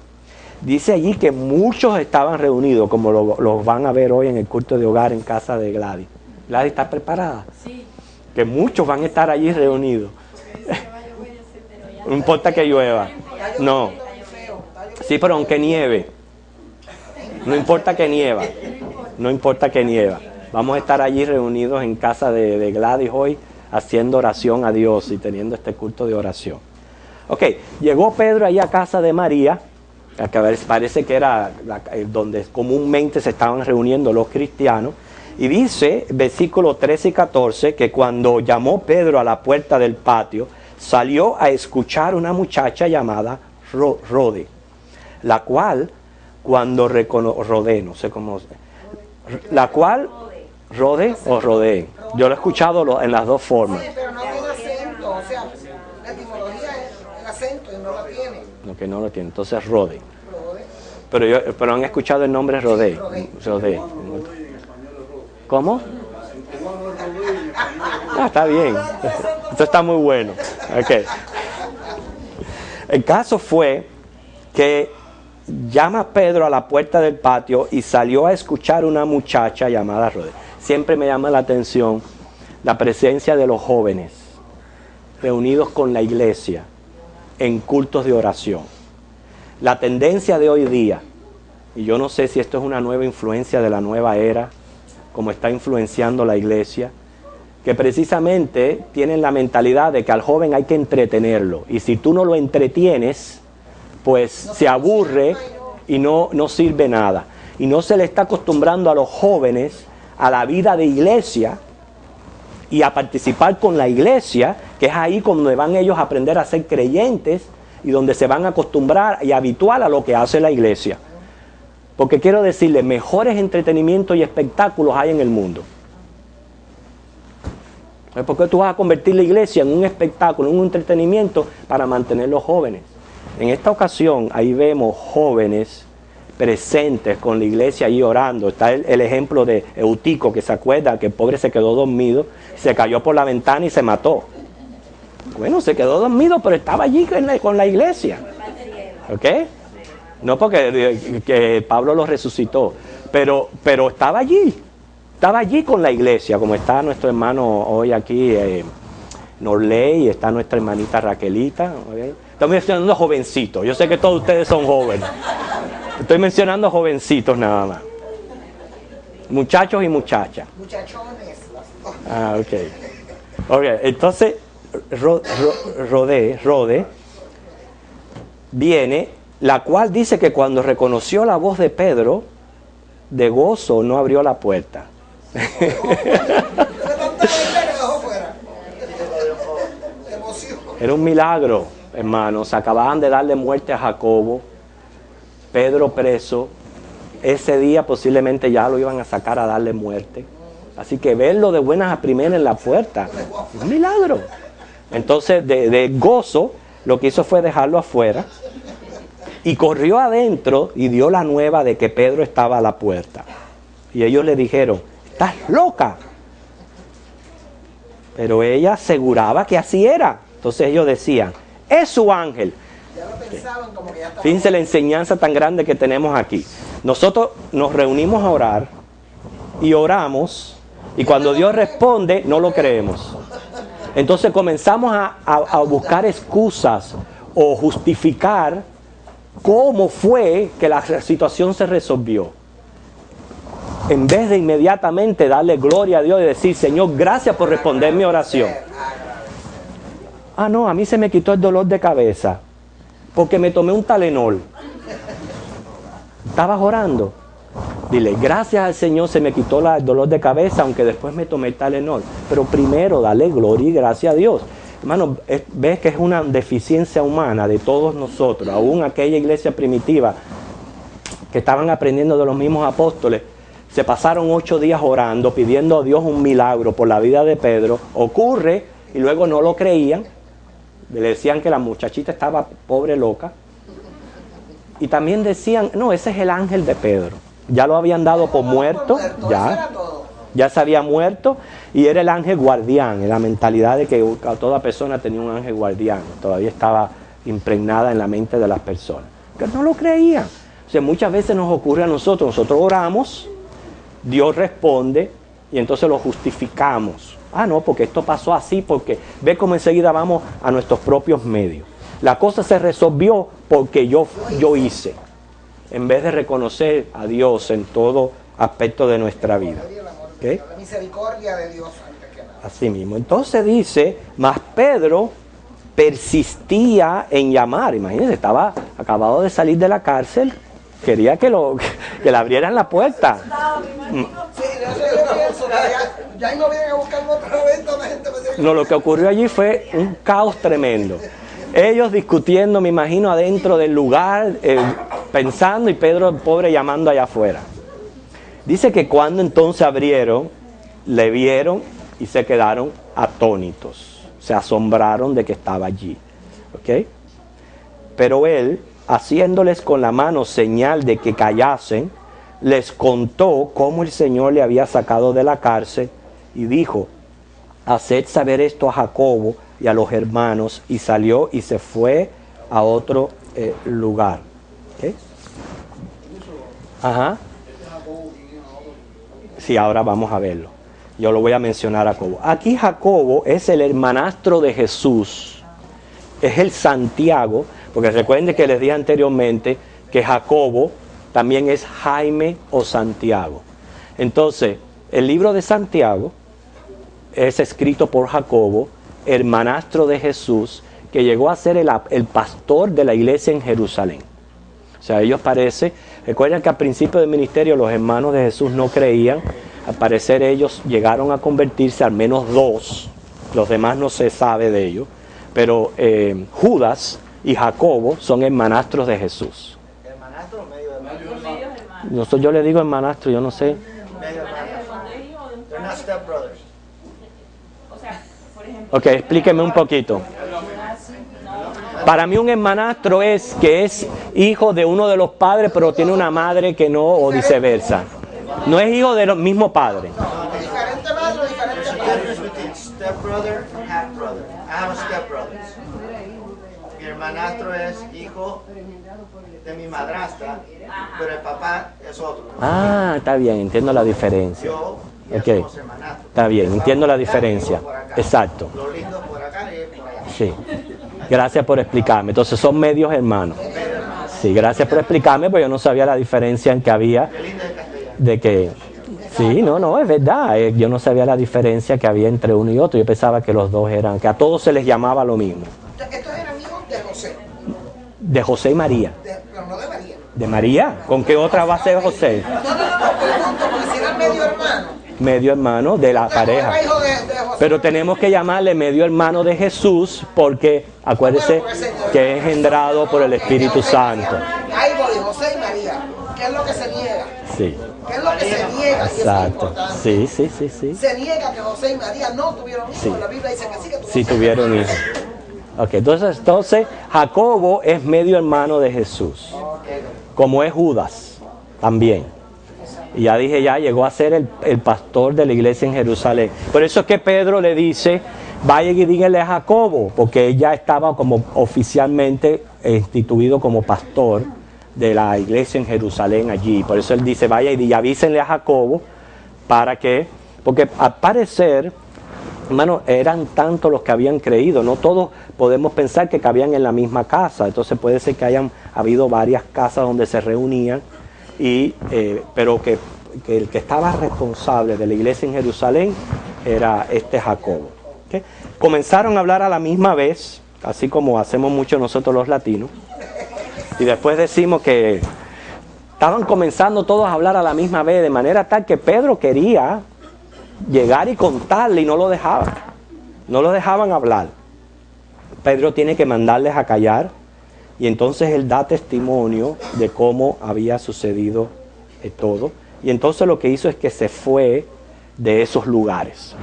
Dice allí que muchos estaban reunidos, como los van a ver hoy en el culto de hogar en casa de Gladys. ¿Gladys está preparada? Sí. Que muchos van a estar allí reunidos. No importa que llueva. No. Sí, pero aunque nieve. No importa que nieva. No importa que nieva. Vamos a estar allí reunidos en casa de Gladys hoy, haciendo oración a Dios y teniendo este culto de oración. Llegó Pedro ahí a casa de María, que parece que era donde comúnmente se estaban reuniendo los cristianos, y dice, versículos 13 y 14, que cuando llamó Pedro a la puerta del patio, salió a escuchar una muchacha llamada Rode, la cual, cuando Rodé, no sé cómo, la cual, Rode o Rodé, yo lo he escuchado en las dos formas. Sí, pero no tiene acento, o sea, la etimología es el acento y no lo tiene. No, que no lo tiene, entonces Rode. Pero han escuchado el nombre Rodé. Rodé. ¿Cómo? Está bien. Esto está muy bueno. El caso fue que llama a Pedro a la puerta del patio y salió a escuchar una muchacha llamada Rodé. Siempre me llama la atención la presencia de los jóvenes reunidos con la iglesia en cultos de oración. La tendencia de hoy día, y yo no sé si esto es una nueva influencia de la nueva era, como está influenciando la iglesia, que precisamente tienen la mentalidad de que al joven hay que entretenerlo, y si tú no lo entretienes, pues se aburre y no sirve nada. Y no se le está acostumbrando a los jóvenes a la vida de iglesia y a participar con la iglesia, que es ahí donde van ellos a aprender a ser creyentes y donde se van a acostumbrar y habituar a lo que hace la iglesia. Porque quiero decirles, mejores entretenimientos y espectáculos hay en el mundo. ¿Por qué tú vas a convertir la iglesia en un espectáculo, en un entretenimiento para mantener los jóvenes? En esta ocasión, ahí vemos jóvenes presentes con la iglesia ahí orando. Está el ejemplo de Eutico, que se acuerda que el pobre se quedó dormido, se cayó por la ventana y se mató. Bueno, se quedó dormido, pero estaba allí con la iglesia. ¿Ok? No porque que Pablo lo resucitó, pero estaba allí. estaba allí con la iglesia, como está nuestro hermano hoy aquí, Norley, y está nuestra hermanita Raquelita. ¿Okay? Estoy mencionando jovencitos, yo sé que todos ustedes son jóvenes. Estoy mencionando jovencitos nada más. Muchachos y muchachas. Muchachones. Ah, ok. Ok, entonces Rode viene, la cual dice que cuando reconoció la voz de Pedro, de gozo no abrió la puerta. Era un milagro, hermanos. Acababan de darle muerte a Jacobo, Pedro preso. Ese día posiblemente ya lo iban a sacar a darle muerte. Así que verlo de buenas a primeras en la puerta, un milagro. Entonces, de gozo, lo que hizo fue dejarlo afuera. Y corrió adentro y dio la nueva de que Pedro estaba a la puerta. Y ellos le dijeron, ¿estás loca? Pero ella aseguraba que así era. Entonces ellos decían, es su ángel. Fíjense la enseñanza tan grande que tenemos aquí. Nosotros nos reunimos a orar y oramos, y cuando Dios responde, no lo creemos. Entonces comenzamos a buscar excusas o justificar cómo fue que la situación se resolvió, en vez de inmediatamente darle gloria a Dios y decir, Señor, gracias por responder mi oración. Ah, no, a mí se me quitó el dolor de cabeza porque me tomé un Tylenol. ¿Estabas orando? Dile, gracias al Señor se me quitó el dolor de cabeza, aunque después me tomé el Tylenol. Pero primero, dale gloria y gracias a Dios. Hermano, ves que es una deficiencia humana de todos nosotros. Aún aquella iglesia primitiva que estaban aprendiendo de los mismos apóstoles, se pasaron 8 días orando, pidiendo a Dios un milagro por la vida de Pedro. Ocurre, y luego no lo creían. Le decían que la muchachita estaba pobre, loca. Y también decían, no, ese es el ángel de Pedro. Ya lo habían dado por muerto, ya se había muerto, y era el ángel guardián, en la mentalidad de que toda persona tenía un ángel guardián. Todavía estaba impregnada en la mente de las personas. Que no lo creían. O sea, muchas veces nos ocurre a nosotros oramos, Dios responde, y entonces lo justificamos. Ah, no, porque esto pasó así, porque ve cómo enseguida vamos a nuestros propios medios. La cosa se resolvió porque yo hice, en vez de reconocer a Dios en todo aspecto de nuestra vida. ¿Okay? La misericordia de Dios antes que nada. Así mismo. Entonces dice, mas Pedro persistía en llamar. Imagínense, estaba acabado de salir de la cárcel, quería que le abrieran la puerta. Ya no vienen a buscarme otra vez, toda la gente me dice... No, lo que ocurrió allí fue un caos tremendo. Ellos discutiendo, me imagino, adentro del lugar, pensando, y Pedro, el pobre, llamando allá afuera. Dice que cuando entonces abrieron, le vieron y se quedaron atónitos. Se asombraron de que estaba allí. ¿Ok? Pero él, haciéndoles con la mano señal de que callasen, les contó cómo el Señor le había sacado de la cárcel y dijo, haced saber esto a Jacobo y a los hermanos, y salió y se fue a otro lugar. ¿Okay? Ajá. Sí, ahora vamos a verlo. Yo lo voy a mencionar a Jacobo. Aquí Jacobo es el hermanastro de Jesús. Es el Santiago, porque recuerden que les dije anteriormente que Jacobo también es Jaime o Santiago. Entonces, el libro de Santiago es escrito por Jacobo, hermanastro de Jesús, que llegó a ser el pastor de la iglesia en Jerusalén. O sea, ellos recuerden que al principio del ministerio los hermanos de Jesús no creían. Al parecer ellos llegaron a convertirse, al menos 2, los demás no se sabe de ellos, pero Judas y Jacobo son hermanastros de Jesús. ¿Hermanastro o medio hermano? No, yo le digo hermanastro, yo no sé. Medio hermano. They're not stepbrothers. Ok, explíqueme un poquito. Para mí un hermanastro es que es hijo de uno de los padres, pero tiene una madre que no, o viceversa. No es hijo del mismo padre. Diferente madre o diferente There's a padre. difference between stepbrother and half-brother. I have a stepbrother. Mi hermanastro es hijo de mi madrastra, pero el papá es otro. Ah, está bien, entiendo la diferencia. Yo ya Ok. somos hermanastros. Está bien, entiendo la Estamos acá, diferencia. ellos por acá. Exacto. Lo lindo por acá y por allá. Sí. Gracias por explicarme. Entonces son medios hermanos. Pero, hermano, Sí, gracias por explicarme, porque yo no sabía la diferencia en que había qué lindo es castellano. de que... Sí, no, es verdad. Yo no sabía la diferencia que había entre uno y otro. Yo pensaba que los dos eran, que a todos se les llamaba lo mismo. Estos eran hijos de José, De José y María. pero no de María. ¿De María? ¿Con qué otra va a ser José? No, pregunto, porque si eran medio hermanos. Medio hermano de la pareja. Era hijo de José. Pero tenemos que llamarle medio hermano de Jesús porque acuérdese que es engendrado por el Espíritu Santo. Ahí voy, José y María. ¿Qué es lo que se niega? Sí, ¿Qué es lo que se niega? Y eso es exacto. importante. Sí. Se niega que José y María no tuvieron hijos. Sí. La Biblia dice que sí, que Sí tuvieron hijos. Ok, entonces Jacobo es medio hermano de Jesús, como es Judas también. Y ya dije, ya llegó a ser el pastor de la iglesia en Jerusalén. Por eso es que Pedro le dice, vaya y díganle a Jacobo, porque él ya estaba como oficialmente instituido como pastor de la iglesia en Jerusalén allí. Por eso él dice, vaya y avísenle a Jacobo, para que, porque al parecer, hermano, eran tantos los que habían creído, no todos podemos pensar que cabían en la misma casa, entonces puede ser que hayan habido varias casas donde se reunían, pero que el que estaba responsable de la iglesia en Jerusalén era este Jacobo. ¿Okay? Comenzaron a hablar a la misma vez, así como hacemos mucho nosotros los latinos, y después decimos que estaban comenzando todos a hablar a la misma vez, de manera tal que Pedro quería llegar y contarle y no lo dejaban hablar. Pedro tiene que mandarles a callar y entonces él da testimonio de cómo había sucedido todo, y entonces lo que hizo es que se fue de esos lugares,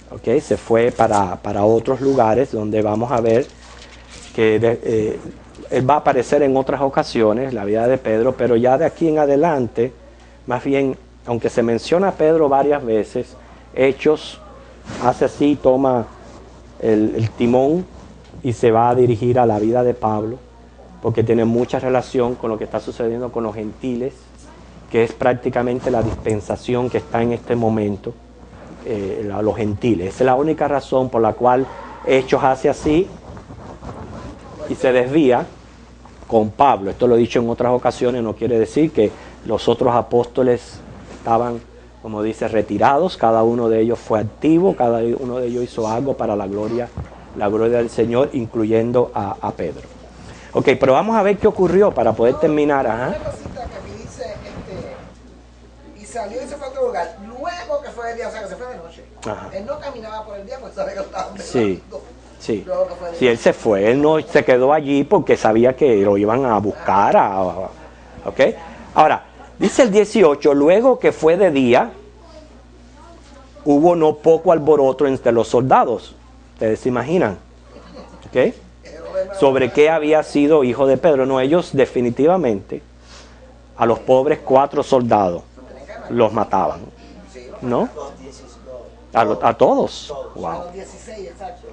¿okay? Se fue para otros lugares donde vamos a ver que él va a aparecer en otras ocasiones, la vida de Pedro, pero ya de aquí en adelante, más bien, aunque se menciona a Pedro varias veces, Hechos hace así, toma el timón y se va a dirigir a la vida de Pablo, porque tiene mucha relación con lo que está sucediendo con los gentiles, que es prácticamente la dispensación que está en este momento, los gentiles. Esa es la única razón por la cual Hechos hace así y se desvía con Pablo. Esto lo he dicho en otras ocasiones, no quiere decir que los otros apóstoles estaban, como dice, retirados. Cada uno de ellos fue activo, cada uno de ellos hizo algo para la gloria del Señor, incluyendo a Pedro. Ok, pero vamos a ver qué ocurrió para poder terminar. Ajá. Una cosita que me dice, y salió y se fue a otro lugar. Luego que fue de día, o sea, que se fue de noche. Ajá. Él no caminaba por el día porque sabía que lo estaban Sí. velando. Sí, Luego que fue de sí, él se fue, él no se quedó allí porque sabía que lo iban a buscar. ¿Ok? Ahora, dice el 18, luego que fue de día, hubo no poco alboroto entre los soldados. ¿Ustedes se imaginan? ¿Ok? Sobre qué había sido hijo de Pedro. No, ellos definitivamente a los pobres 4 soldados los mataban. ¿No? A todos. A Wow. los 16, exacto.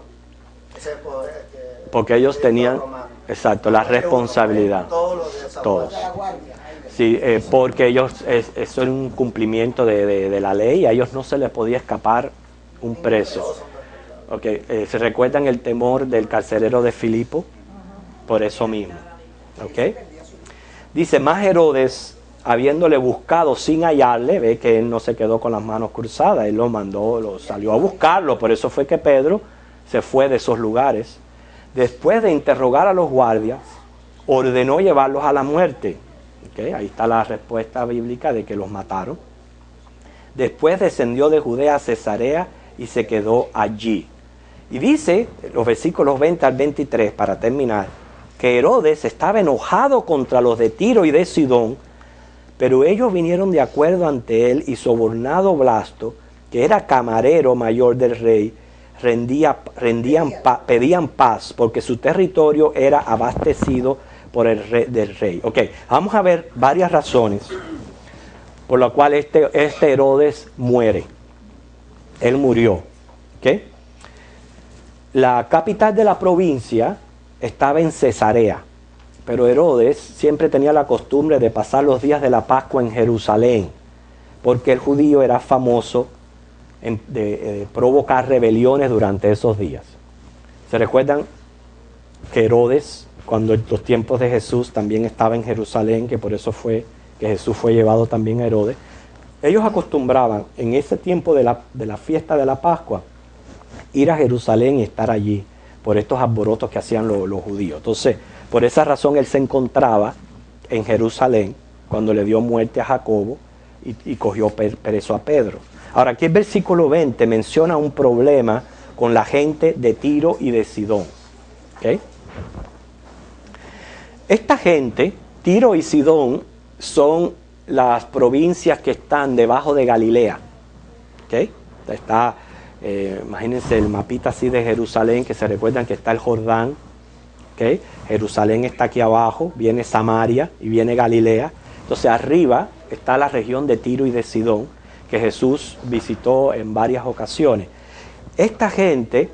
Ese poder que- Porque ellos tenían, exacto, la responsabilidad. Todos los de esa Todos. De la guardia. Sí, porque ellos, eso era un cumplimiento de la ley, a ellos no se les podía escapar un preso. Okay, ¿se recuerdan el temor del carcelero de Filipo? Por eso mismo. Okay. Dice, más Herodes, habiéndole buscado sin hallarle, ve que él no se quedó con las manos cruzadas, él lo mandó, lo salió a buscarlo, por eso fue que Pedro se fue de esos lugares. Después de interrogar a los guardias, ordenó llevarlos a la muerte. Okay, ahí está la respuesta bíblica de que los mataron. Después descendió de Judea a Cesarea y se quedó allí. Y dice, los versículos 20 al 23, para terminar, que Herodes estaba enojado contra los de Tiro y de Sidón, pero ellos vinieron de acuerdo ante él y sobornado Blasto, que era camarero mayor del rey, pedían paz, porque su territorio era abastecido por el rey, del rey. Ok, vamos a ver varias razones por las cuales este Herodes muere. Él murió. ¿Ok? La capital de la provincia estaba en Cesarea, pero Herodes siempre tenía la costumbre de pasar los días de la Pascua en Jerusalén, porque el judío era famoso provocar rebeliones durante esos días. ¿Se recuerdan que Herodes, cuando en los tiempos de Jesús también estaba en Jerusalén, que por eso fue que Jesús fue llevado también a Herodes? Ellos acostumbraban en ese tiempo de la fiesta de la Pascua ir a Jerusalén y estar allí por estos alborotos que hacían los judíos. Entonces, por esa razón él se encontraba en Jerusalén cuando le dio muerte a Jacobo y cogió preso a Pedro. Ahora, aquí el versículo 20 menciona un problema con la gente de Tiro y de Sidón. ¿Okay? Esta gente, Tiro y Sidón, son las provincias que están debajo de Galilea. ¿Okay? Está, imagínense el mapita así de Jerusalén, que se recuerdan que está el Jordán. ¿Okay? Jerusalén está aquí abajo, viene Samaria y viene Galilea. Entonces arriba está la región de Tiro y de Sidón, que Jesús visitó en varias ocasiones. Esta gente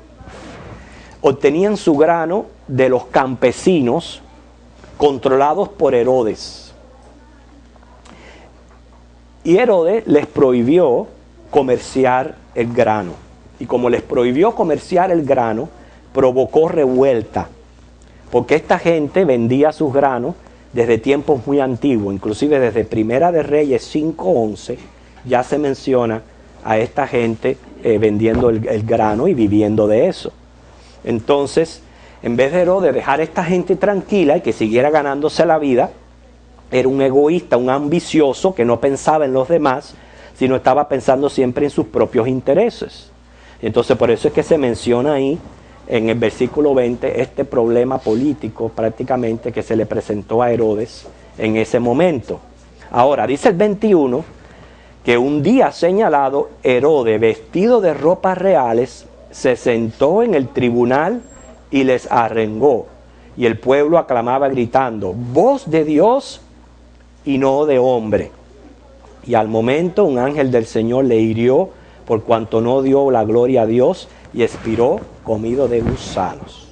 obtenían su grano de los campesinos controlados por Herodes. Y Herodes les prohibió comerciar el grano. Y como les prohibió comerciar el grano, provocó revuelta. Porque esta gente vendía sus granos desde tiempos muy antiguos, inclusive desde Primera de Reyes 5:11, ya se menciona a esta gente vendiendo el grano y viviendo de eso. Entonces, en vez de Herodes dejar a esta gente tranquila y que siguiera ganándose la vida, era un egoísta, un ambicioso que no pensaba en los demás, sino estaba pensando siempre en sus propios intereses. Entonces, por eso es que se menciona ahí, en el versículo 20, este problema político prácticamente que se le presentó a Herodes en ese momento. Ahora, dice el 21, que un día señalado, Herodes, vestido de ropas reales, se sentó en el tribunal y les arengó. Y el pueblo aclamaba gritando, voz de Dios y no de hombre. Y al momento un ángel del Señor le hirió por cuanto no dio la gloria a Dios y expiró comido de gusanos.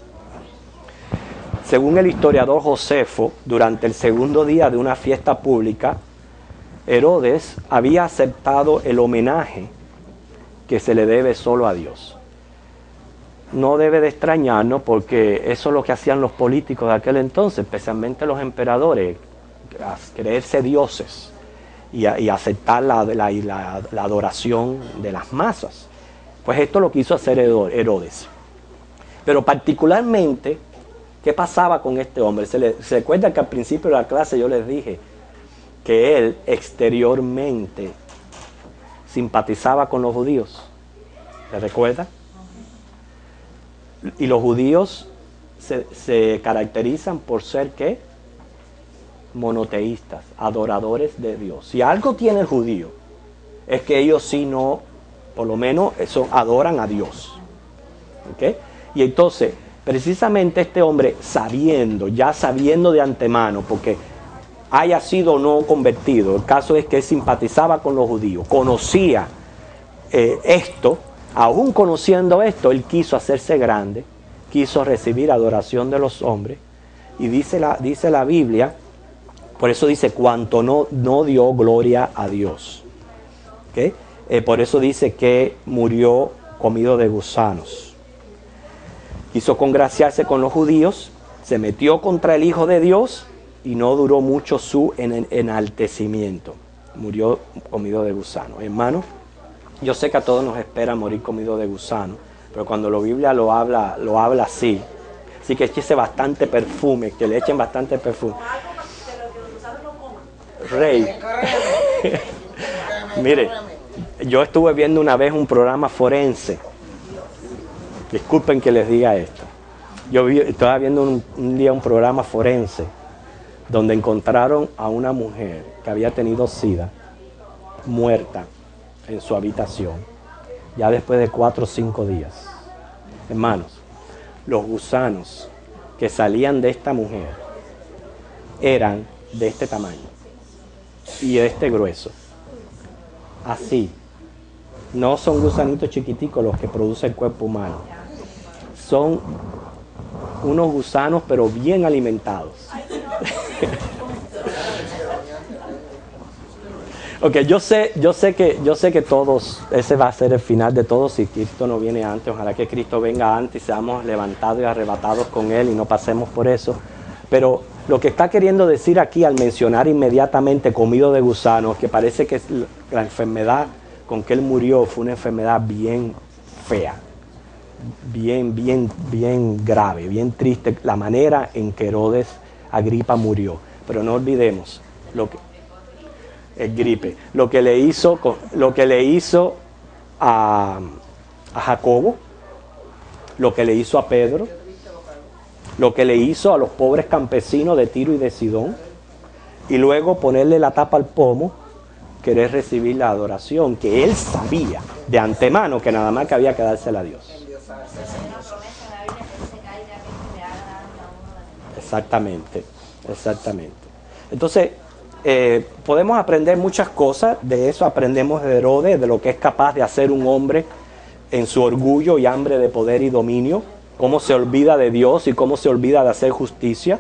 Según el historiador Josefo, durante el segundo día de una fiesta pública, Herodes había aceptado el homenaje que se le debe solo a Dios. No debe de extrañarnos porque eso es lo que hacían los políticos de aquel entonces, especialmente los emperadores, creerse dioses y aceptar la adoración de las masas. Pues esto lo quiso hacer Herodes. Pero particularmente, ¿qué pasaba con este hombre? Se recuerda que al principio de la clase yo les dije que él exteriormente simpatizaba con los judíos. ¿Se recuerda? Y los judíos se caracterizan por ser ¿qué? Monoteístas, adoradores de Dios. Si algo tiene el judío, es que ellos sí no, por lo menos eso, adoran a Dios. ¿Okay? Y entonces, precisamente este hombre ya sabiendo de antemano, porque haya sido o no convertido, el caso es que él simpatizaba con los judíos, conocía esto, aún conociendo esto, él quiso hacerse grande, quiso recibir adoración de los hombres, y dice la Biblia, por eso dice, cuanto no dio gloria a Dios. ¿Okay? Por eso dice que murió comido de gusanos. Quiso congraciarse con los judíos, se metió contra el Hijo de Dios y no duró mucho su enaltecimiento. Murió comido de gusano. Hermano, yo sé que a todos nos espera morir comido de gusano, pero cuando la Biblia lo habla así. Así que échese bastante perfume, que le echen bastante perfume. Rey, mire, yo estuve viendo una vez un programa forense. Disculpen que les diga esto. Estaba viendo un día un programa forense donde encontraron a una mujer que había tenido SIDA, muerta en su habitación, ya después de 4 o 5 días. Hermanos, los gusanos que salían de esta mujer eran de este tamaño y de este grueso. Así. No son gusanitos chiquiticos los que produce el cuerpo humano. Son unos gusanos pero bien alimentados. Ok, yo sé que todos, ese va a ser el final de todos si Cristo no viene antes. Ojalá que Cristo venga antes y seamos levantados y arrebatados con Él y no pasemos por eso. Pero lo que está queriendo decir aquí al mencionar inmediatamente comido de gusanos, que parece que la enfermedad con que Él murió fue una enfermedad bien fea, bien grave, bien triste, la manera en que Herodes Agripa murió. Pero no olvidemos el gripe, lo que le hizo a Jacobo, lo que le hizo a Pedro, lo que le hizo a los pobres campesinos de Tiro y de Sidón, y luego ponerle la tapa al pomo, querer recibir la adoración que él sabía de antemano que nada más que había que dársela a Dios. Exactamente. Entonces, podemos aprender muchas cosas de eso. Aprendemos de Herodes, de lo que es capaz de hacer un hombre en su orgullo y hambre de poder y dominio, cómo se olvida de Dios y cómo se olvida de hacer justicia.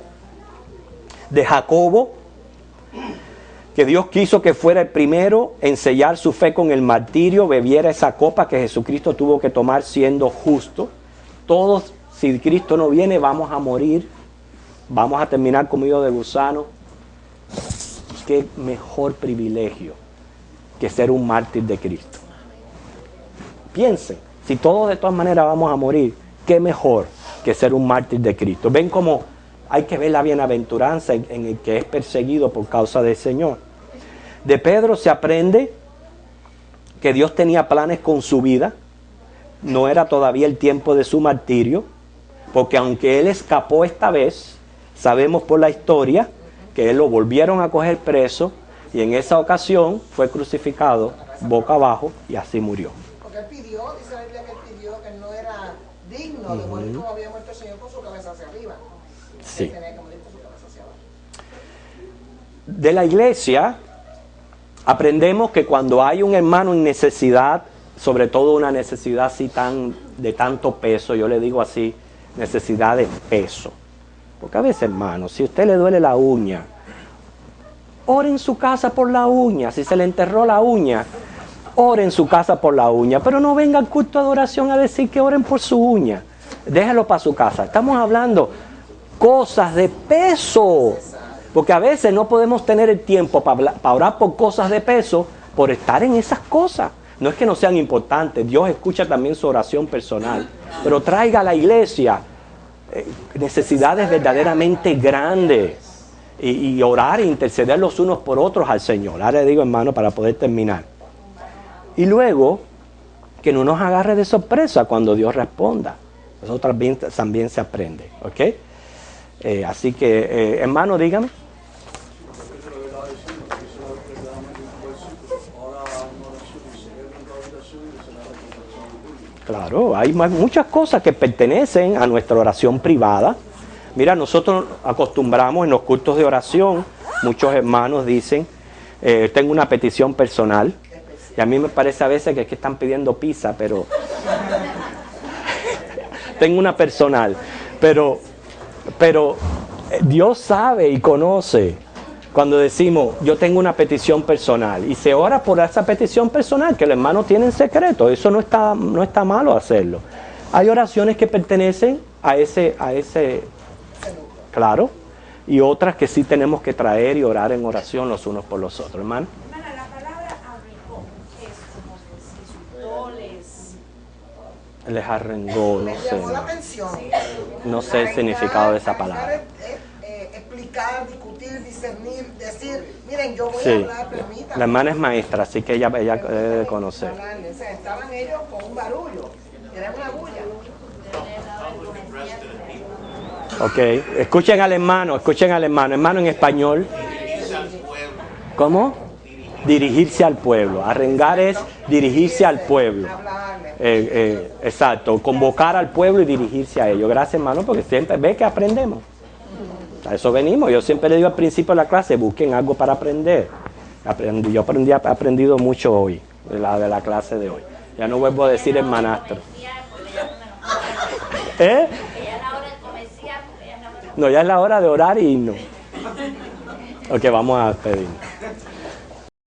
De Jacobo, que Dios quiso que fuera el primero en sellar su fe con el martirio, bebiera esa copa que Jesucristo tuvo que tomar siendo justo. Todos, si Cristo no viene, vamos a morir, vamos a terminar comidos de gusano. Qué mejor privilegio que ser un mártir de Cristo. Piensen, si todos de todas maneras vamos a morir, qué mejor que ser un mártir de Cristo. Ven cómo hay que ver la bienaventuranza en el que es perseguido por causa del Señor. De Pedro se aprende que Dios tenía planes con su vida. No era todavía el tiempo de su martirio, porque aunque él escapó esta vez, sabemos por la historia que él lo volvieron a coger preso y en esa ocasión fue crucificado boca abajo y así murió. Porque él pidió, dice la Biblia que él pidió que él no era digno de morir como había muerto el Señor con su cabeza hacia arriba. Sí. Él tenía que morir con su cabeza hacia abajo. De la iglesia aprendemos que cuando hay un hermano en necesidad, sobre todo una necesidad así de tanto peso, yo le digo así, necesidad de peso. Porque a veces, hermano, si a usted le duele la uña, ore en su casa por la uña. Si se le enterró la uña, ore en su casa por la uña. Pero no venga al culto de adoración a decir que oren por su uña. Déjelo para su casa. Estamos hablando cosas de peso. Porque a veces no podemos tener el tiempo para orar por cosas de peso por estar en esas cosas. No es que no sean importantes. Dios escucha también su oración personal. Pero traiga a la iglesia necesidades verdaderamente grandes y orar e interceder los unos por otros al Señor. Ahora le digo, hermano, para poder terminar. Y luego, que no nos agarre de sorpresa cuando Dios responda. Eso también se aprende, ¿ok? Así que, hermano, dígame. Claro, hay muchas cosas que pertenecen a nuestra oración privada. Mira, nosotros acostumbramos en los cultos de oración, muchos hermanos dicen, tengo una petición personal. Y a mí me parece a veces que es que están pidiendo pizza, pero tengo una personal. Pero Dios sabe y conoce cuando decimos, yo tengo una petición personal, y se ora por esa petición personal que el hermano tiene en secreto. Eso no está malo hacerlo. Hay oraciones que pertenecen a ese claro, y otras que sí tenemos que traer y orar en oración los unos por los otros, hermano. Hermana, la palabra arrengó es como si Les arrengó, no sé. Llamó la atención. No sé el significado de esa palabra. Explicar, discutir, discernir, decir, miren, yo voy Sí. a hablar, permítanme. La hermana es maestra, así que ella debe conocer. O sea, estaban ellos con un barullo, era una bulla. Ok, escuchen al hermano hermano en español. ¿Cómo? Dirigirse al pueblo. Arrengar es dirigirse al pueblo. Exacto, convocar al pueblo y dirigirse a ellos. Gracias, hermano, porque siempre ve que aprendemos. A eso venimos. Yo siempre le digo al principio de la clase, busquen algo para aprender. Yo he aprendido mucho hoy, de la clase de hoy. Ya no vuelvo a decir hermanastro. ¿Eh? No, ya es la hora de orar y no. Ok, vamos a pedir.